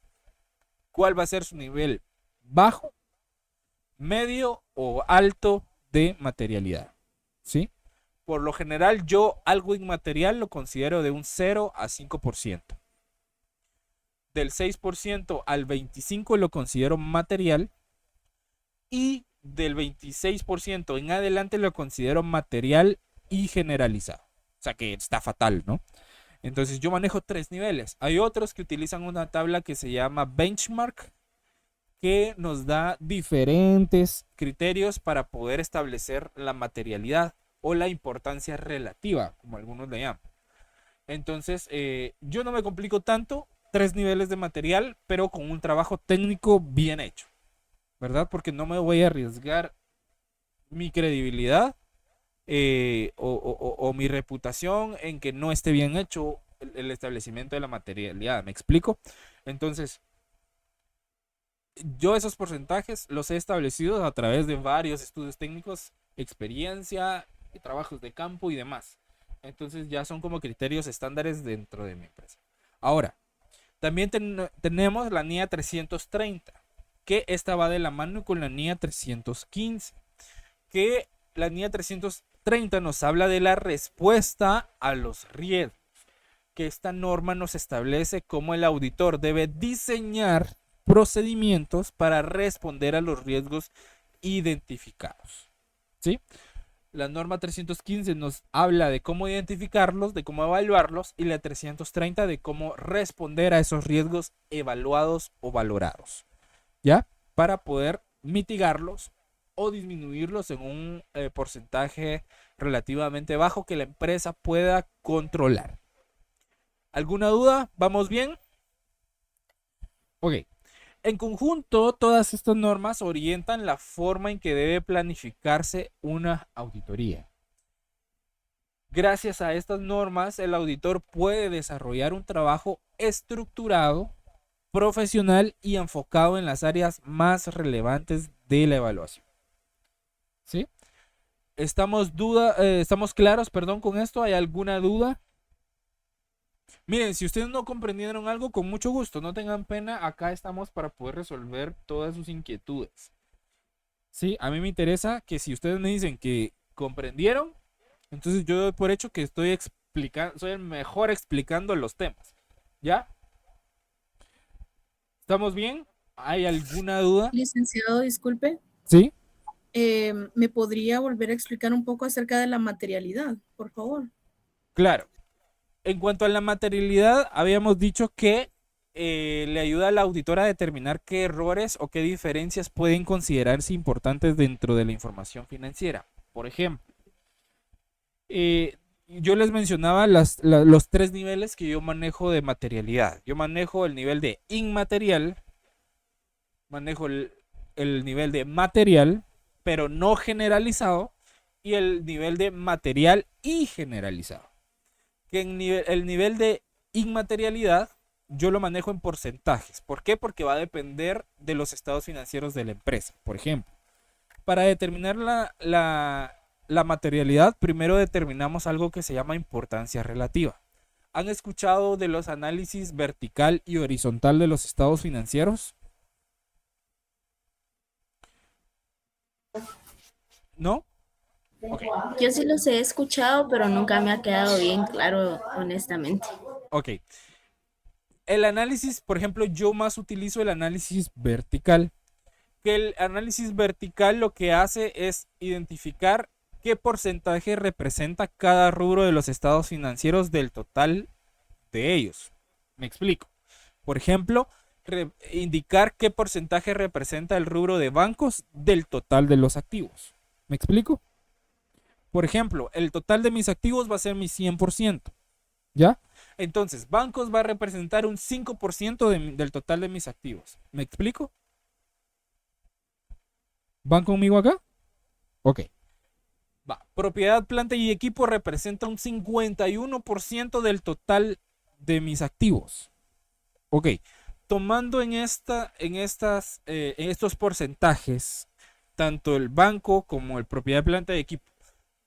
A: cuál va a ser su nivel bajo, medio o alto de materialidad, ¿sí? Por lo general, yo algo inmaterial lo considero de un 0 a 5%. Del 6% al 25% lo considero material y del 26% en adelante lo considero material y generalizado. O sea que está fatal, ¿no? Entonces yo manejo 3 niveles. Hay otros que utilizan una tabla que se llama benchmark, que nos da diferentes criterios para poder establecer la materialidad o la importancia relativa, como algunos le llaman. Entonces, yo no me complico tanto, 3 niveles de material, pero con un trabajo técnico bien hecho, ¿verdad? Porque no me voy a arriesgar mi credibilidad o mi reputación en que no esté bien hecho el establecimiento de la materialidad. ¿Me explico? Entonces, yo esos porcentajes los he establecido a través de varios estudios técnicos, experiencia, trabajos de campo y demás. Entonces ya son como criterios estándares dentro de mi empresa. Ahora, también tenemos la NIA 330, que esta va de la mano con la NIA 315, que la NIA 330 nos habla de la respuesta a los riesgos, que esta norma nos establece cómo el auditor debe diseñar procedimientos para responder a los riesgos identificados. ¿Sí? La norma 315 nos habla de cómo identificarlos, de cómo evaluarlos, y la 330 de cómo responder a esos riesgos evaluados o valorados, ¿ya? Para poder mitigarlos o disminuirlos en un porcentaje relativamente bajo que la empresa pueda controlar. ¿Alguna duda? ¿Vamos bien? Ok. En conjunto, todas estas normas orientan la forma en que debe planificarse una auditoría. Gracias a estas normas, el auditor puede desarrollar un trabajo estructurado, profesional y enfocado en las áreas más relevantes de la evaluación. ¿Sí? ¿Estamos claros, perdón, con esto? ¿Hay alguna duda? Miren, si ustedes no comprendieron algo, con mucho gusto, no tengan pena, acá estamos para poder resolver todas sus inquietudes. Sí, a mí me interesa que si ustedes me dicen que comprendieron, entonces yo doy por hecho que estoy explicando, soy el mejor explicando los temas. ¿Ya? ¿Estamos bien? ¿Hay alguna duda?
D: Licenciado, disculpe.
A: ¿Sí?
D: ¿Me podría volver a explicar un poco acerca de la materialidad, por favor?
A: Claro. En cuanto a la materialidad, habíamos dicho que le ayuda al auditor a determinar qué errores o qué diferencias pueden considerarse importantes dentro de la información financiera. Por ejemplo, yo les mencionaba los tres niveles que yo manejo de materialidad. Yo manejo el nivel de inmaterial, manejo el nivel de material, pero no generalizado, y el nivel de material y generalizado. Que el nivel de inmaterialidad yo lo manejo en porcentajes. ¿Por qué? Porque va a depender de los estados financieros de la empresa. Por ejemplo, para determinar la materialidad, primero determinamos algo que se llama importancia relativa. ¿Han escuchado de los análisis vertical y horizontal de los estados financieros? ¿No? Okay.
E: Yo sí los he escuchado, pero nunca me ha quedado bien claro, honestamente.
A: Ok. El análisis, por ejemplo, yo más utilizo el análisis vertical. Que el análisis vertical lo que hace es identificar qué porcentaje representa cada rubro de los estados financieros del total de ellos. Me explico. Por ejemplo, indicar qué porcentaje representa el rubro de bancos del total de los activos. ¿Me explico? Por ejemplo, el total de mis activos va a ser mi 100%. ¿Ya? Entonces, bancos va a representar un 5% del total de mis activos. ¿Me explico? ¿Van conmigo acá? Ok. Va. Propiedad, planta y equipo representa un 51% del total de mis activos. Ok. Tomando en estos porcentajes, tanto el banco como el propiedad, planta y equipo,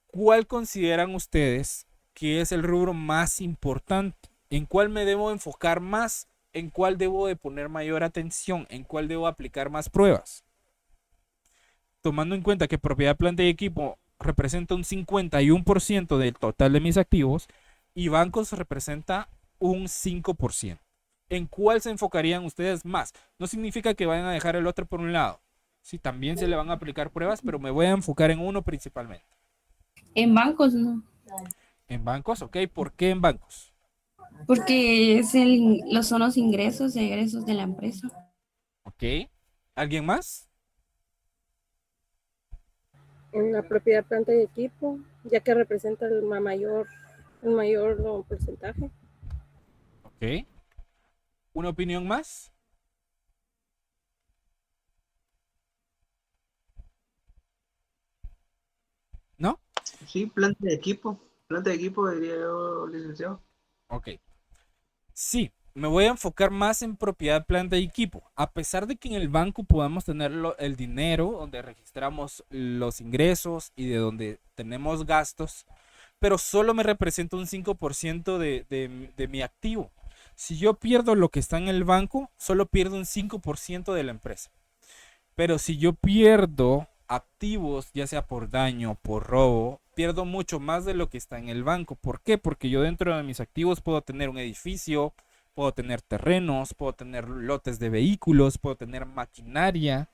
A: ¿cuál consideran ustedes que es el rubro más importante? ¿En cuál me debo enfocar más? ¿En cuál debo de poner mayor atención? ¿En cuál debo aplicar más pruebas? Tomando en cuenta que propiedad, planta y equipo representa un 51% del total de mis activos y bancos representa un 5%. ¿En cuál se enfocarían ustedes más? No significa que vayan a dejar el otro por un lado. Sí, también se le van a aplicar pruebas, pero me voy a enfocar en uno principalmente.
E: En bancos no,
A: ¿En bancos? Ok. ¿Por qué en bancos?
E: porque son los ingresos y egresos de la empresa.
A: Ok. ¿Alguien más?
B: En la propiedad, planta y equipo, ya que representa el mayor porcentaje.
A: Ok. ¿Una opinión más? ¿No?
C: Sí, planta de equipo. Planta de equipo, diría yo, licenciado.
A: Ok. Sí, me voy a enfocar más en propiedad, planta y equipo. A pesar de que en el banco podamos tener el dinero, donde registramos los ingresos y de donde tenemos gastos, pero solo me representa un 5% de mi activo. Si yo pierdo lo que está en el banco, solo pierdo un 5% de la empresa. Pero si yo pierdo activos, ya sea por daño, por robo, pierdo mucho más de lo que está en el banco. ¿Por qué? Porque yo dentro de mis activos puedo tener un edificio, puedo tener terrenos, puedo tener lotes de vehículos, puedo tener maquinaria,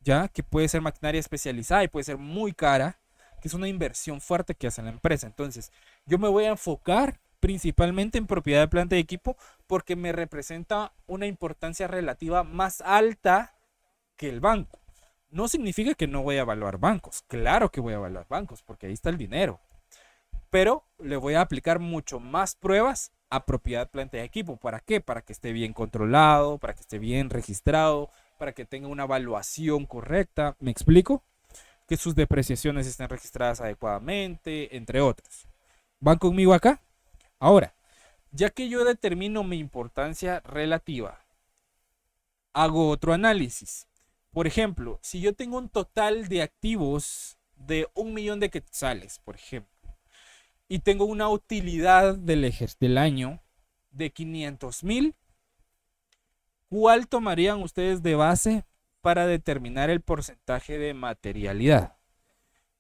A: ya que puede ser maquinaria especializada y puede ser muy cara, que es una inversión fuerte que hace la empresa. Entonces, yo me voy a enfocar principalmente en propiedad de planta y equipo porque me representa una importancia relativa más alta que el banco. No significa que no voy a evaluar bancos. Claro que voy a evaluar bancos porque ahí está el dinero. Pero le voy a aplicar mucho más pruebas a propiedad, planta y equipo. ¿Para qué? Para que esté bien controlado, para que esté bien registrado, para que tenga una evaluación correcta. ¿Me explico? Que sus depreciaciones estén registradas adecuadamente, entre otras. ¿Van conmigo acá? Ahora, ya que yo determino mi importancia relativa, hago otro análisis. Por ejemplo, si yo tengo un total de activos de 1 millón de quetzales, por ejemplo, y tengo una utilidad del año de 500,000, ¿cuál tomarían ustedes de base para determinar el porcentaje de materialidad?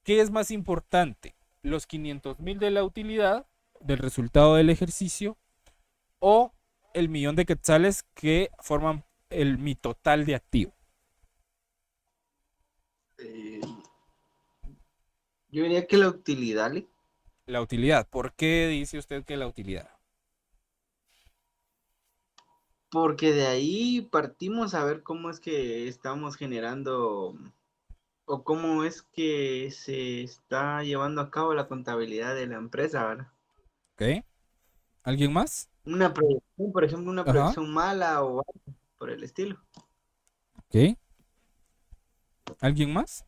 A: ¿Qué es más importante? ¿Los 500,000 de la utilidad, del resultado del ejercicio, o el 1 millón de quetzales que forman mi total de activo?
C: Eh, yo diría que la utilidad, ¿le?
A: La utilidad. ¿Por qué dice usted que la utilidad?
C: Porque de ahí partimos a ver cómo es que estamos generando o cómo es que se está llevando a cabo la contabilidad de la empresa, ¿verdad?
A: ¿Ok? ¿Alguien más?
C: Una proyección, por ejemplo, una
A: Ajá.
C: proyección mala o algo por el estilo.
A: ¿Ok? ¿Alguien más?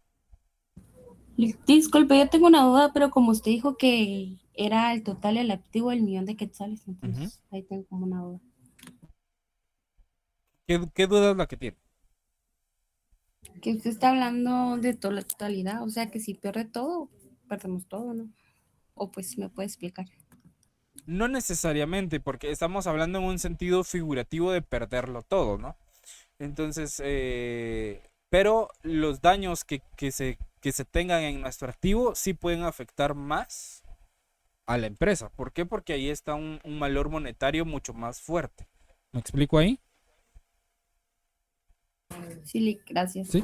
F: Disculpe, yo tengo una duda, pero como usted dijo que era el total el activo del 1 millón de quetzales, entonces ahí tengo como una duda.
A: ¿Qué duda es la que tiene?
F: Que usted está hablando de toda la totalidad, o sea que si pierde todo, perdemos todo, ¿no? O pues me puede explicar.
A: No necesariamente, porque estamos hablando en un sentido figurativo de perderlo todo, ¿no? Entonces, pero los daños que se tengan en nuestro activo sí pueden afectar más a la empresa. ¿Por qué? Porque ahí está un valor monetario mucho más fuerte. ¿Me explico ahí?
F: Sí, gracias.
A: Sí.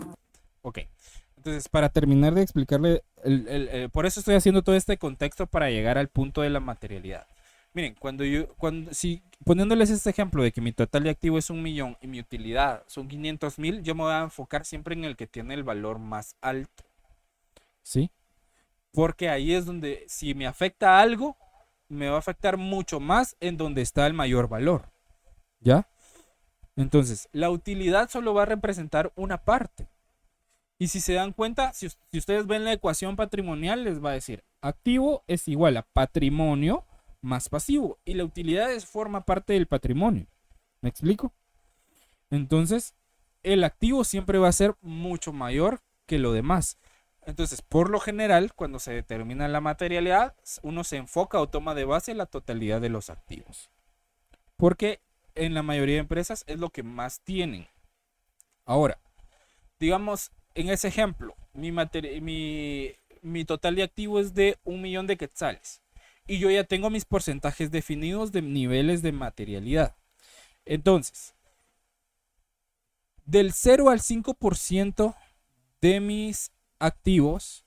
A: Ok. Entonces, para terminar de explicarle, por eso estoy haciendo todo este contexto para llegar al punto de la materialidad. Miren, si poniéndoles este ejemplo de que mi total de activo es 1 millón y mi utilidad son 500,000, yo me voy a enfocar siempre en el que tiene el valor más alto. ¿Sí? Porque ahí es donde, si me afecta algo, me va a afectar mucho más en donde está el mayor valor. ¿Ya? Entonces, la utilidad solo va a representar una parte. Y si se dan cuenta, si ustedes ven la ecuación patrimonial, les va a decir, activo es igual a patrimonio más pasivo. Y la utilidad forma parte del patrimonio. ¿Me explico? Entonces, el activo siempre va a ser mucho mayor que lo demás. Entonces, por lo general, cuando se determina la materialidad, uno se enfoca o toma de base la totalidad de los activos. Porque en la mayoría de empresas es lo que más tienen. Ahora, digamos, en ese ejemplo, mi total de activo es de 1 millón de quetzales. Y yo ya tengo mis porcentajes definidos de niveles de materialidad. Entonces, del 0 al 5% de mis activos,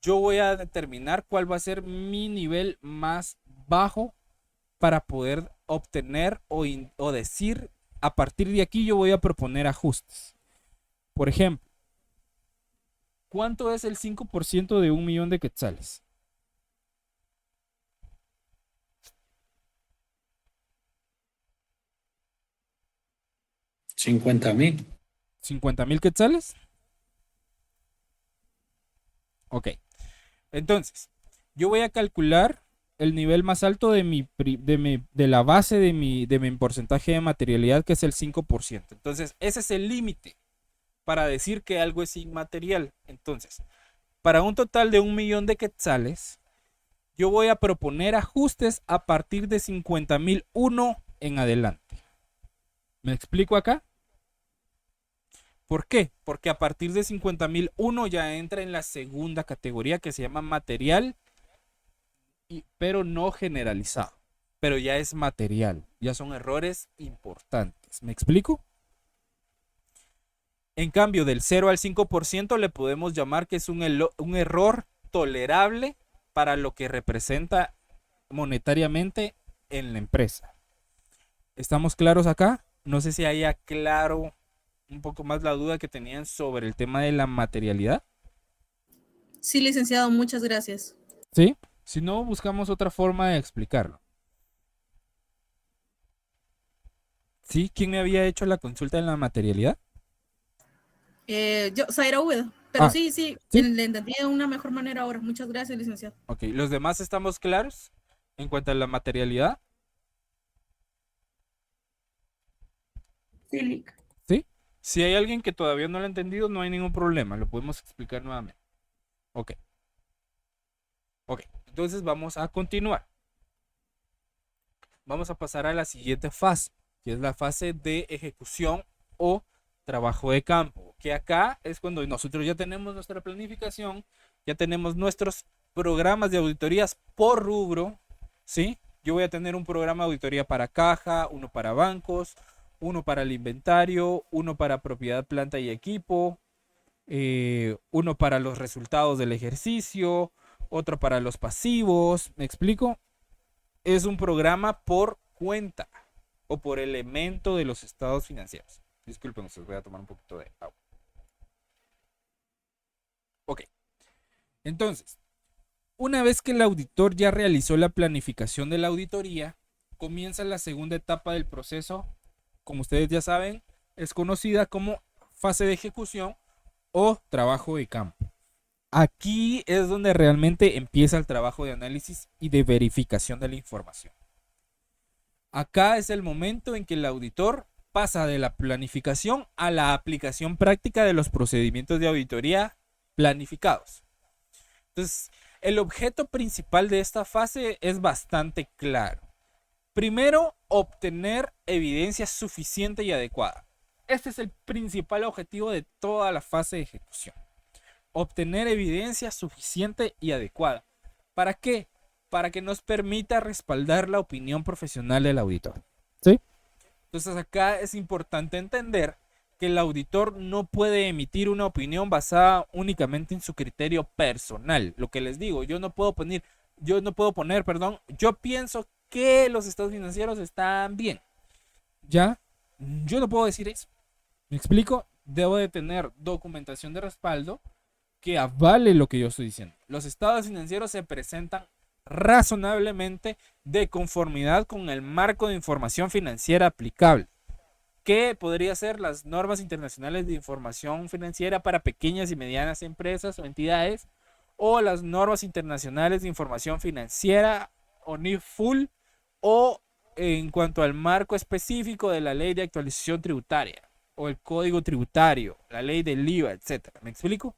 A: yo voy a determinar cuál va a ser mi nivel más bajo para poder obtener o decir, a partir de aquí yo voy a proponer ajustes. Por ejemplo, ¿cuánto es el 5% de 1 millón de quetzales?
G: $50,000.
A: 50,000 quetzales. Ok. Entonces, yo voy a calcular el nivel más alto de la base de mi porcentaje de materialidad, que es el 5%. Entonces, ese es el límite para decir que algo es inmaterial. Entonces, para un total de 1 millón de quetzales, yo voy a proponer ajustes a partir de 50,001 en adelante. ¿Me explico acá? ¿Por qué? Porque a partir de 50,001 ya entra en la segunda categoría que se llama material, pero no generalizado. Pero ya es material, ya son errores importantes. ¿Me explico? En cambio, del 0 al 5% le podemos llamar que es un error tolerable para lo que representa monetariamente en la empresa. ¿Estamos claros acá? No sé si haya claro un poco más la duda que tenían sobre el tema de la materialidad.
D: Sí, licenciado, muchas gracias.
A: ¿Sí? Si no, buscamos otra forma de explicarlo. ¿Sí? ¿Quién me había hecho la consulta en la materialidad?
D: Yo, Zaira Úbeda, pero
A: Ah,
D: sí,
A: ¿sí?
D: le entendí de una mejor manera ahora. Muchas gracias, licenciado.
A: Ok, ¿los demás estamos claros en cuanto a la materialidad?
F: Sí, Lic.
A: ¿Sí? Si hay alguien que todavía no lo ha entendido, no hay ningún problema, lo podemos explicar nuevamente. Ok. Ok, entonces vamos a continuar. Vamos a pasar a la siguiente fase, que es la fase de ejecución o trabajo de campo, que acá es cuando nosotros ya tenemos nuestra planificación, ya tenemos nuestros programas de auditorías por rubro, ¿sí? Yo voy a tener un programa de auditoría para caja, uno para bancos, uno para el inventario, uno para propiedad, planta y equipo, uno para los resultados del ejercicio, otro para los pasivos, ¿me explico? Es un programa por cuenta o por elemento de los estados financieros. Disculpen, os voy a tomar un poquito de agua. Ok. Entonces, una vez que el auditor ya realizó la planificación de la auditoría, comienza la segunda etapa del proceso. Como ustedes ya saben, es conocida como fase de ejecución o trabajo de campo. Aquí es donde realmente empieza el trabajo de análisis y de verificación de la información. Acá es el momento en que el auditor pasa de la planificación a la aplicación práctica de los procedimientos de auditoría planificados. Entonces, el objeto principal de esta fase es bastante claro. Primero, obtener evidencia suficiente y adecuada. Este es el principal objetivo de toda la fase de ejecución. Obtener evidencia suficiente y adecuada. ¿Para qué? Para que nos permita respaldar la opinión profesional del auditor. ¿Sí? Entonces acá es importante entender que el auditor no puede emitir una opinión basada únicamente en su criterio personal. Lo que les digo, yo pienso que los estados financieros están bien. ¿Ya? Yo no puedo decir eso. ¿Me explico? Debo de tener documentación de respaldo que avale lo que yo estoy diciendo. Los estados financieros se presentan razonablemente de conformidad con el marco de información financiera aplicable, que podría ser las normas internacionales de información financiera para pequeñas y medianas empresas o entidades, o las normas internacionales de información financiera o NIFUL, o en cuanto al marco específico de la ley de actualización tributaria o el código tributario, la ley del IVA, etcétera. ¿Me explico?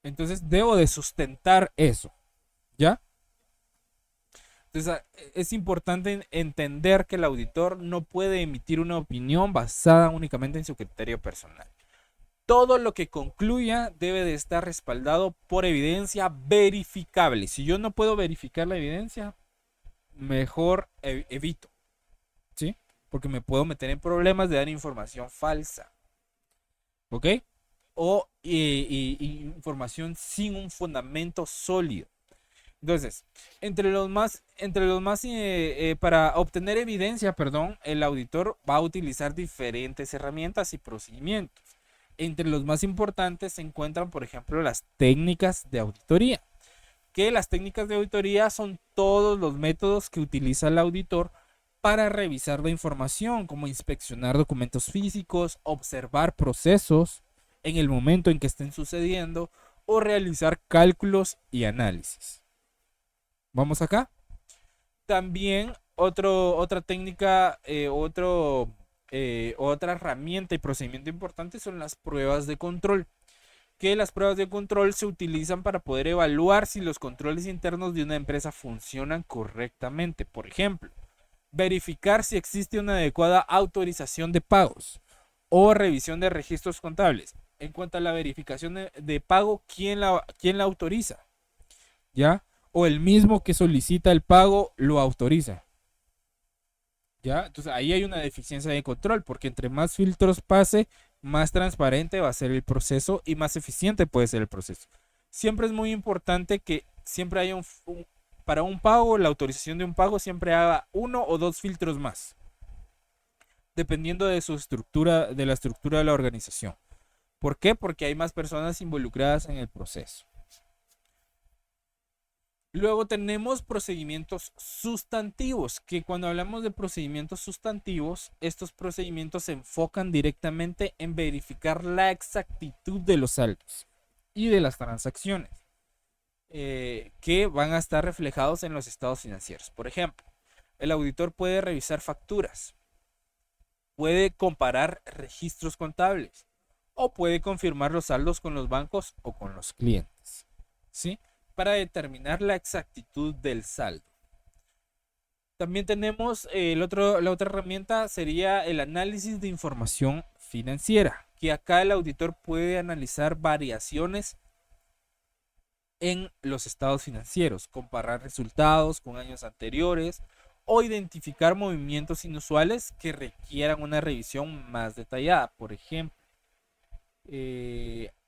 A: Entonces debo de sustentar eso, ¿ya? Entonces es importante entender que el auditor no puede emitir una opinión basada únicamente en su criterio personal. Todo lo que concluya debe de estar respaldado por evidencia verificable. Si yo no puedo verificar la evidencia, mejor evito, ¿sí? Porque me puedo meter en problemas de dar información falsa, ¿ok? O información sin un fundamento sólido. Entonces, para obtener evidencia, el auditor va a utilizar diferentes herramientas y procedimientos. Entre los más importantes se encuentran, por ejemplo, las técnicas de auditoría. Que las técnicas de auditoría son todos los métodos que utiliza el auditor para revisar la información, como inspeccionar documentos físicos, observar procesos en el momento en que estén sucediendo o realizar cálculos y análisis. ¿Vamos acá? También otra técnica, otra herramienta y procedimiento importante son las pruebas de control. Que las pruebas de control se utilizan para poder evaluar si los controles internos de una empresa funcionan correctamente. Por ejemplo, verificar si existe una adecuada autorización de pagos o revisión de registros contables. En cuanto a la verificación de pago, ¿quién la autoriza? ¿Ya? O el mismo que solicita el pago lo autoriza. ¿Ya? Entonces ahí hay una deficiencia de control, porque entre más filtros pase, más transparente va a ser el proceso y más eficiente puede ser el proceso. Siempre es muy importante que siempre haya para un pago, la autorización de un pago siempre haga 1 o 2 filtros más, dependiendo de su estructura, de la estructura de la organización. ¿Por qué? Porque hay más personas involucradas en el proceso. Luego tenemos procedimientos sustantivos, que cuando hablamos de procedimientos sustantivos, estos procedimientos se enfocan directamente en verificar la exactitud de los saldos y de las transacciones que van a estar reflejados en los estados financieros. Por ejemplo, el auditor puede revisar facturas, puede comparar registros contables o puede confirmar los saldos con los bancos o con los clientes, ¿sí? Para determinar la exactitud del saldo. También tenemos la otra herramienta sería el análisis de información financiera, que acá el auditor puede analizar variaciones en los estados financieros, comparar resultados con años anteriores o identificar movimientos inusuales que requieran una revisión más detallada. Por ejemplo,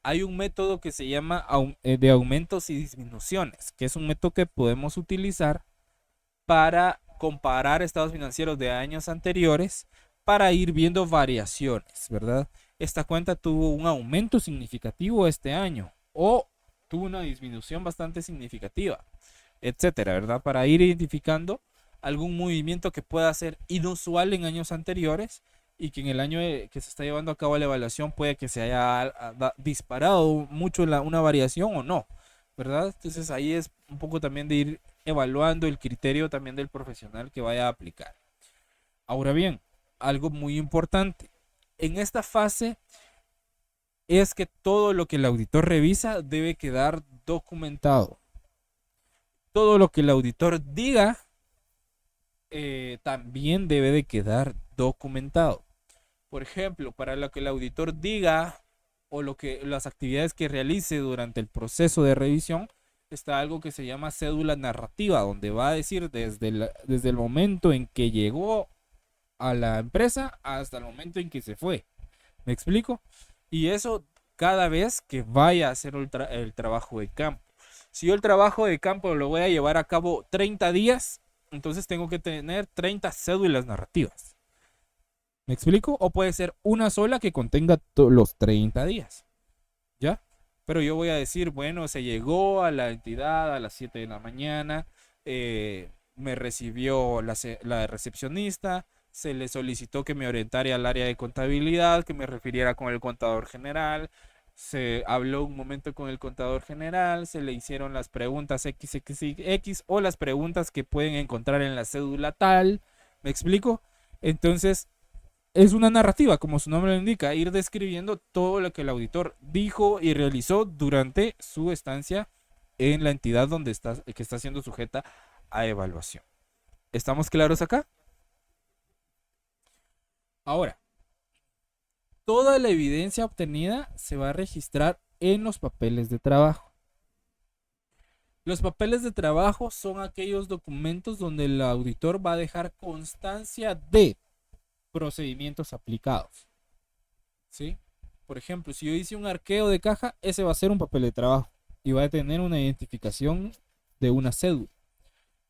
A: hay un método que se llama de aumentos y disminuciones, que es un método que podemos utilizar para comparar estados financieros de años anteriores para ir viendo variaciones, ¿verdad? Esta cuenta tuvo un aumento significativo este año o tuvo una disminución bastante significativa, etcétera, ¿verdad? Para ir identificando algún movimiento que pueda ser inusual en años anteriores y que en el año que se está llevando a cabo la evaluación puede que se haya disparado mucho una variación o no, ¿verdad? Entonces ahí es un poco también de ir evaluando el criterio también del profesional que vaya a aplicar. Ahora bien, algo muy importante, en esta fase es que todo lo que el auditor revisa debe quedar documentado. Todo lo que el auditor diga también debe de quedar documentado. Por ejemplo, para lo que el auditor diga o las actividades que realice durante el proceso de revisión, está algo que se llama cédula narrativa, donde va a decir desde el momento en que llegó a la empresa hasta el momento en que se fue. ¿Me explico? Y eso cada vez que vaya a hacer el trabajo de campo. Si yo el trabajo de campo lo voy a llevar a cabo 30 días, entonces tengo que tener 30 cédulas narrativas. ¿Me explico? O puede ser una sola que contenga los 30 días. ¿Ya? Pero yo voy a decir, bueno, se llegó a la entidad a las 7 de la mañana, me recibió la recepcionista, se le solicitó que me orientara al área de contabilidad, que me refiriera con el contador general, se habló un momento con el contador general, se le hicieron las preguntas XXX o las preguntas que pueden encontrar en la cédula tal. ¿Me explico? Entonces, es una narrativa, como su nombre lo indica, ir describiendo todo lo que el auditor dijo y realizó durante su estancia en la entidad que está siendo sujeta a evaluación. ¿Estamos claros acá? Ahora, toda la evidencia obtenida se va a registrar en los papeles de trabajo. Los papeles de trabajo son aquellos documentos donde el auditor va a dejar constancia de procedimientos aplicados. ¿Sí? Por ejemplo, si yo hice un arqueo de caja, ese va a ser un papel de trabajo y va a tener una identificación de una cédula.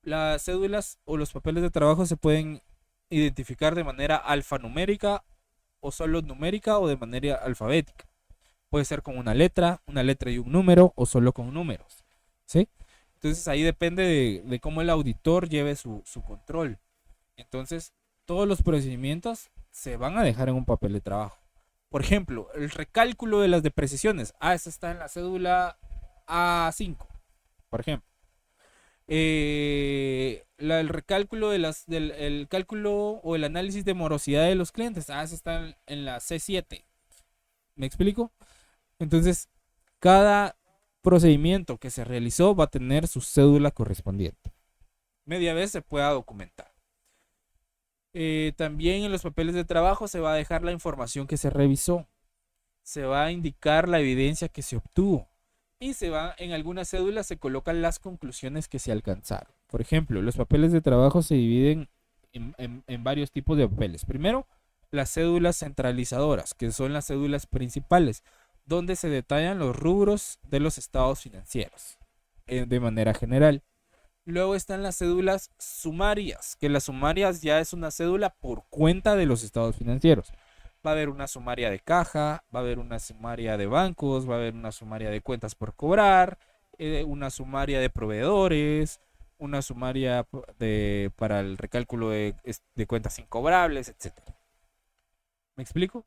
A: Las cédulas o los papeles de trabajo se pueden identificar de manera alfanumérica o solo numérica o de manera alfabética. Puede ser con una letra y un número o solo con números. ¿Sí? Entonces ahí depende de cómo el auditor lleve su control. Entonces todos los procedimientos se van a dejar en un papel de trabajo. Por ejemplo, el recálculo de las depreciaciones. Eso está en la cédula A5, por ejemplo. El recálculo el cálculo o el análisis de morosidad de los clientes. Eso está en la C7. ¿Me explico? Entonces, cada procedimiento que se realizó va a tener su cédula correspondiente. Media vez se pueda documentar. También en los papeles de trabajo se va a dejar la información que se revisó. Se va a indicar la evidencia que se obtuvo. Y en algunas cédulas se colocan las conclusiones que se alcanzaron. Por ejemplo, los papeles de trabajo se dividen en varios tipos de papeles. Primero, las cédulas centralizadoras, que son las cédulas principales, donde se detallan los rubros de los estados financieros de manera general. Luego están las cédulas sumarias, que las sumarias ya es una cédula por cuenta de los estados financieros. Va a haber una sumaria de caja, va a haber una sumaria de bancos, va a haber una sumaria de cuentas por cobrar, una sumaria de proveedores, una sumaria para el recálculo de cuentas incobrables, etc. ¿Me explico?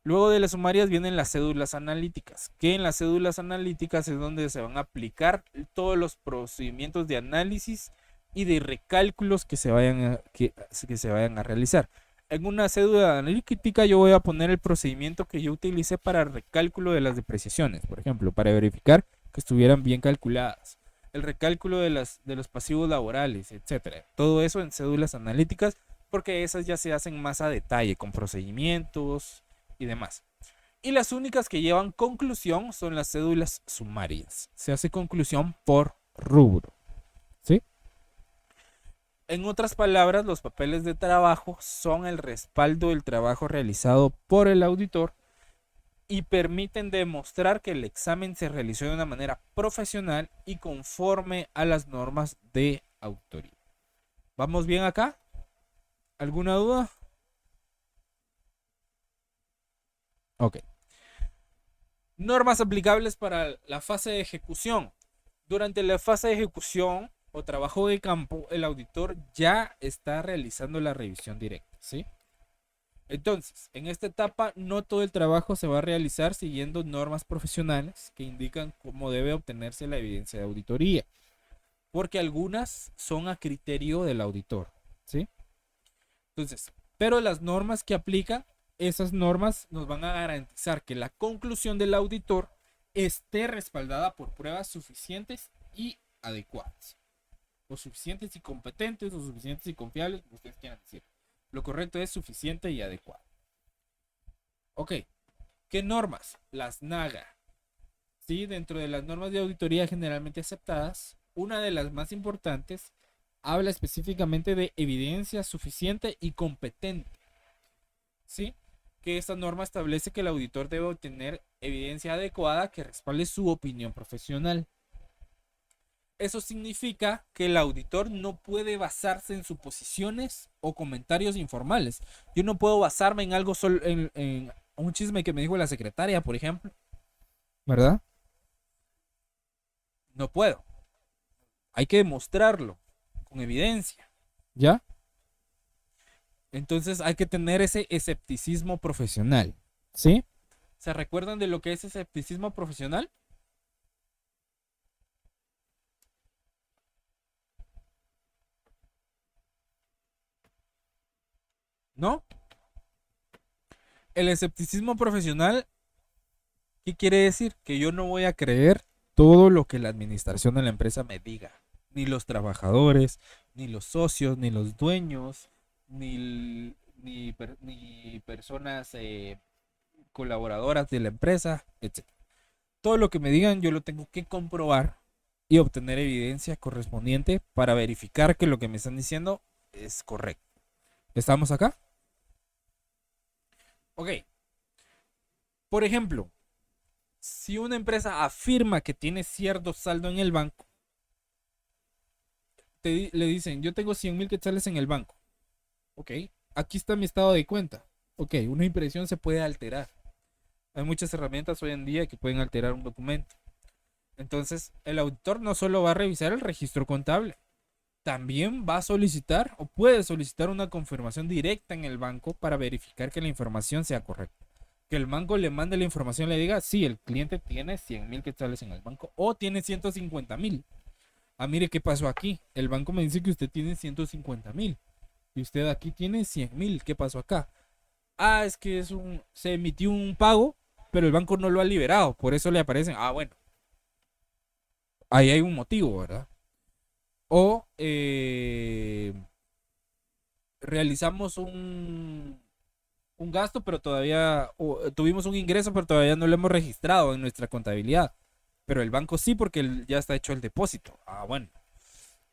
A: Luego de las sumarias vienen las cédulas analíticas, que en las cédulas analíticas es donde se van a aplicar todos los procedimientos de análisis y de recálculos que se vayan a realizar. En una cédula analítica yo voy a poner el procedimiento que yo utilicé para el recálculo de las depreciaciones, por ejemplo, para verificar que estuvieran bien calculadas. El recálculo de los pasivos laborales, etc. Todo eso en cédulas analíticas, porque esas ya se hacen más a detalle, con procedimientos y demás. Y las únicas que llevan conclusión son las cédulas sumarias. Se hace conclusión por rubro, ¿sí? En otras palabras, los papeles de trabajo son el respaldo del trabajo realizado por el auditor y permiten demostrar que el examen se realizó de una manera profesional y conforme a las normas de auditoría. ¿Vamos bien acá? ¿Alguna duda? Ok. Normas aplicables para la fase de ejecución. Durante la fase de ejecución o trabajo de campo, el auditor ya está realizando la revisión directa, ¿sí? Entonces, en esta etapa no todo el trabajo se va a realizar siguiendo normas profesionales que indican cómo debe obtenerse la evidencia de auditoría, porque algunas son a criterio del auditor, ¿sí? Entonces, pero las normas que aplican, esas normas nos van a garantizar que la conclusión del auditor esté respaldada por pruebas suficientes y adecuadas, o suficientes y competentes, o suficientes y confiables, como ustedes quieran decir. Lo correcto es suficiente y adecuado. Ok, ¿qué normas? Las NAGA. ¿Sí? Dentro de las normas de auditoría generalmente aceptadas, una de las más importantes habla específicamente de evidencia suficiente y competente. ¿Sí? Que esta norma establece que el auditor debe obtener evidencia adecuada que respalde su opinión profesional. Eso significa que el auditor no puede basarse en suposiciones o comentarios informales. Yo no puedo basarme en algo solo, en un chisme que me dijo la secretaria, por ejemplo. ¿Verdad? No puedo. Hay que demostrarlo con evidencia. ¿Ya? Entonces hay que tener ese escepticismo profesional. ¿Sí? ¿Se recuerdan de lo que es escepticismo profesional? ¿No? El escepticismo profesional, ¿qué quiere decir? Que yo no voy a creer todo lo que la administración de la empresa me diga. Ni los trabajadores, ni los socios, ni los dueños, ni personas colaboradoras de la empresa, etc. Todo lo que me digan yo lo tengo que comprobar y obtener evidencia correspondiente para verificar que lo que me están diciendo es correcto. ¿Estamos acá? Ok. Por ejemplo, si una empresa afirma que tiene cierto saldo en el banco, le dicen, yo tengo 100,000 quetzales en el banco. Ok, aquí está mi estado de cuenta. Ok, una impresión se puede alterar. Hay muchas herramientas hoy en día que pueden alterar un documento. Entonces, el auditor no solo va a revisar el registro contable, también va a solicitar o puede solicitar una confirmación directa en el banco para verificar que la información sea correcta. Que el banco le mande la información, le diga, sí, el cliente tiene 100,000 quetzales en el banco o tiene 150,000. Ah, mire qué pasó aquí. El banco me dice que usted tiene 150,000 y usted aquí tiene 100,000. ¿Qué pasó acá? Ah, es que se emitió un pago, pero el banco no lo ha liberado. Por eso le aparecen. Ah, bueno. Ahí hay un motivo, ¿verdad? O realizamos un gasto, pero todavía tuvimos un ingreso, pero todavía no lo hemos registrado en nuestra contabilidad. Pero el banco sí, porque ya está hecho el depósito. Ah, bueno,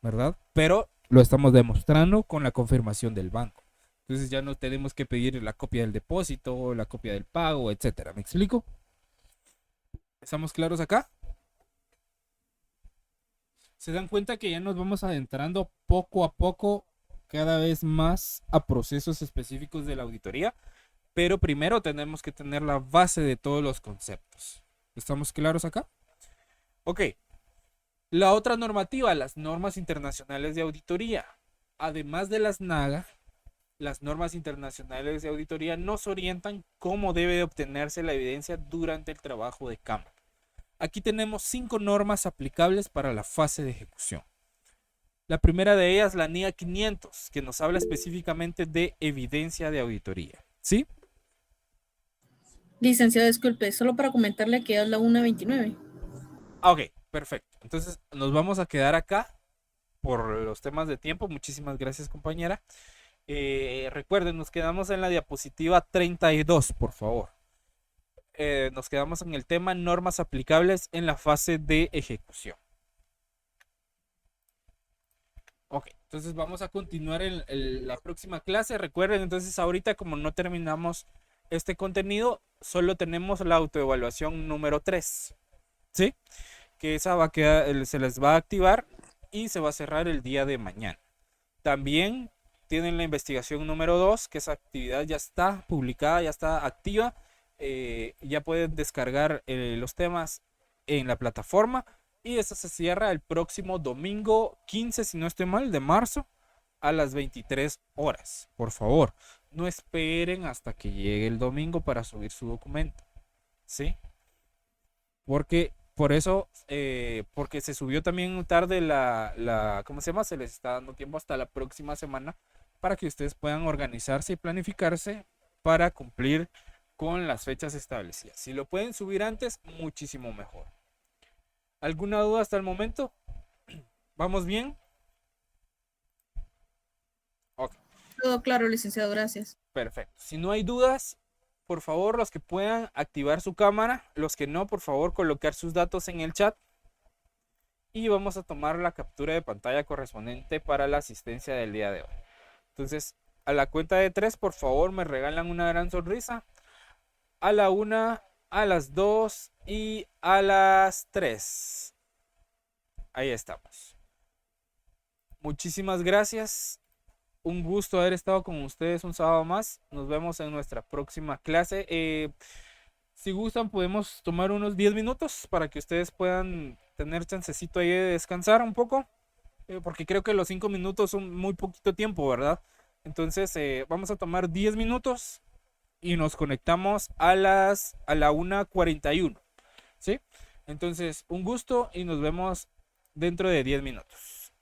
A: ¿verdad? Pero lo estamos demostrando con la confirmación del banco. Entonces ya no tenemos que pedir la copia del depósito, la copia del pago, etcétera. ¿Me explico? ¿Estamos claros acá? Se dan cuenta que ya nos vamos adentrando poco a poco cada vez más a procesos específicos de la auditoría, pero primero tenemos que tener la base de todos los conceptos. ¿Estamos claros acá? Ok. La otra normativa, las normas internacionales de auditoría. Además de las NAGA, las normas internacionales de auditoría nos orientan cómo debe de obtenerse la evidencia durante el trabajo de campo. Aquí tenemos 5 normas aplicables para la fase de ejecución. La primera de ellas, la NIA 500, que nos habla específicamente de evidencia de auditoría. ¿Sí?
D: Licenciado, disculpe, solo para comentarle que es la 1.29.
A: Ok, perfecto. Entonces nos vamos a quedar acá por los temas de tiempo. Muchísimas gracias, compañera. Recuerden, nos quedamos en la diapositiva 32, por favor. Nos quedamos en el tema normas aplicables en la fase de ejecución. Ok, entonces vamos a continuar en la próxima clase. Recuerden, entonces ahorita como no terminamos este contenido, solo tenemos la autoevaluación número 3. ¿Sí? Que esa va a quedar, se les va a activar y se va a cerrar el día de mañana. También tienen la investigación número 2, que esa actividad ya está publicada, ya está activa. Ya pueden descargar los temas en la plataforma. Y esa se cierra el próximo domingo 15, si no estoy mal, de marzo a las 23 horas. Por favor, no esperen hasta que llegue el domingo para subir su documento. ¿Sí? Porque por eso, porque se subió también tarde ¿cómo se llama? Se les está dando tiempo hasta la próxima semana para que ustedes puedan organizarse y planificarse para cumplir con las fechas establecidas. Si lo pueden subir antes, muchísimo mejor. ¿Alguna duda hasta el momento? ¿Vamos bien? Ok.
D: Todo claro, licenciado, gracias.
A: Perfecto. Si no hay dudas, por favor, los que puedan activar su cámara, los que no, por favor, colocar sus datos en el chat. Y vamos a tomar la captura de pantalla correspondiente para la asistencia del día de hoy. Entonces, a la cuenta de 3, por favor, me regalan una gran sonrisa. A la 1, a las 2 y a las 3. Ahí estamos. Muchísimas gracias. Un gusto haber estado con ustedes un sábado más. Nos vemos en nuestra próxima clase. Si gustan, podemos tomar unos 10 minutos para que ustedes puedan tener chancecito ahí de descansar un poco. Porque creo que los 5 minutos son muy poquito tiempo, ¿verdad? Entonces, vamos a tomar 10 minutos y nos conectamos a la 1:41. ¿Sí? Entonces, un gusto y nos vemos dentro de 10 minutos.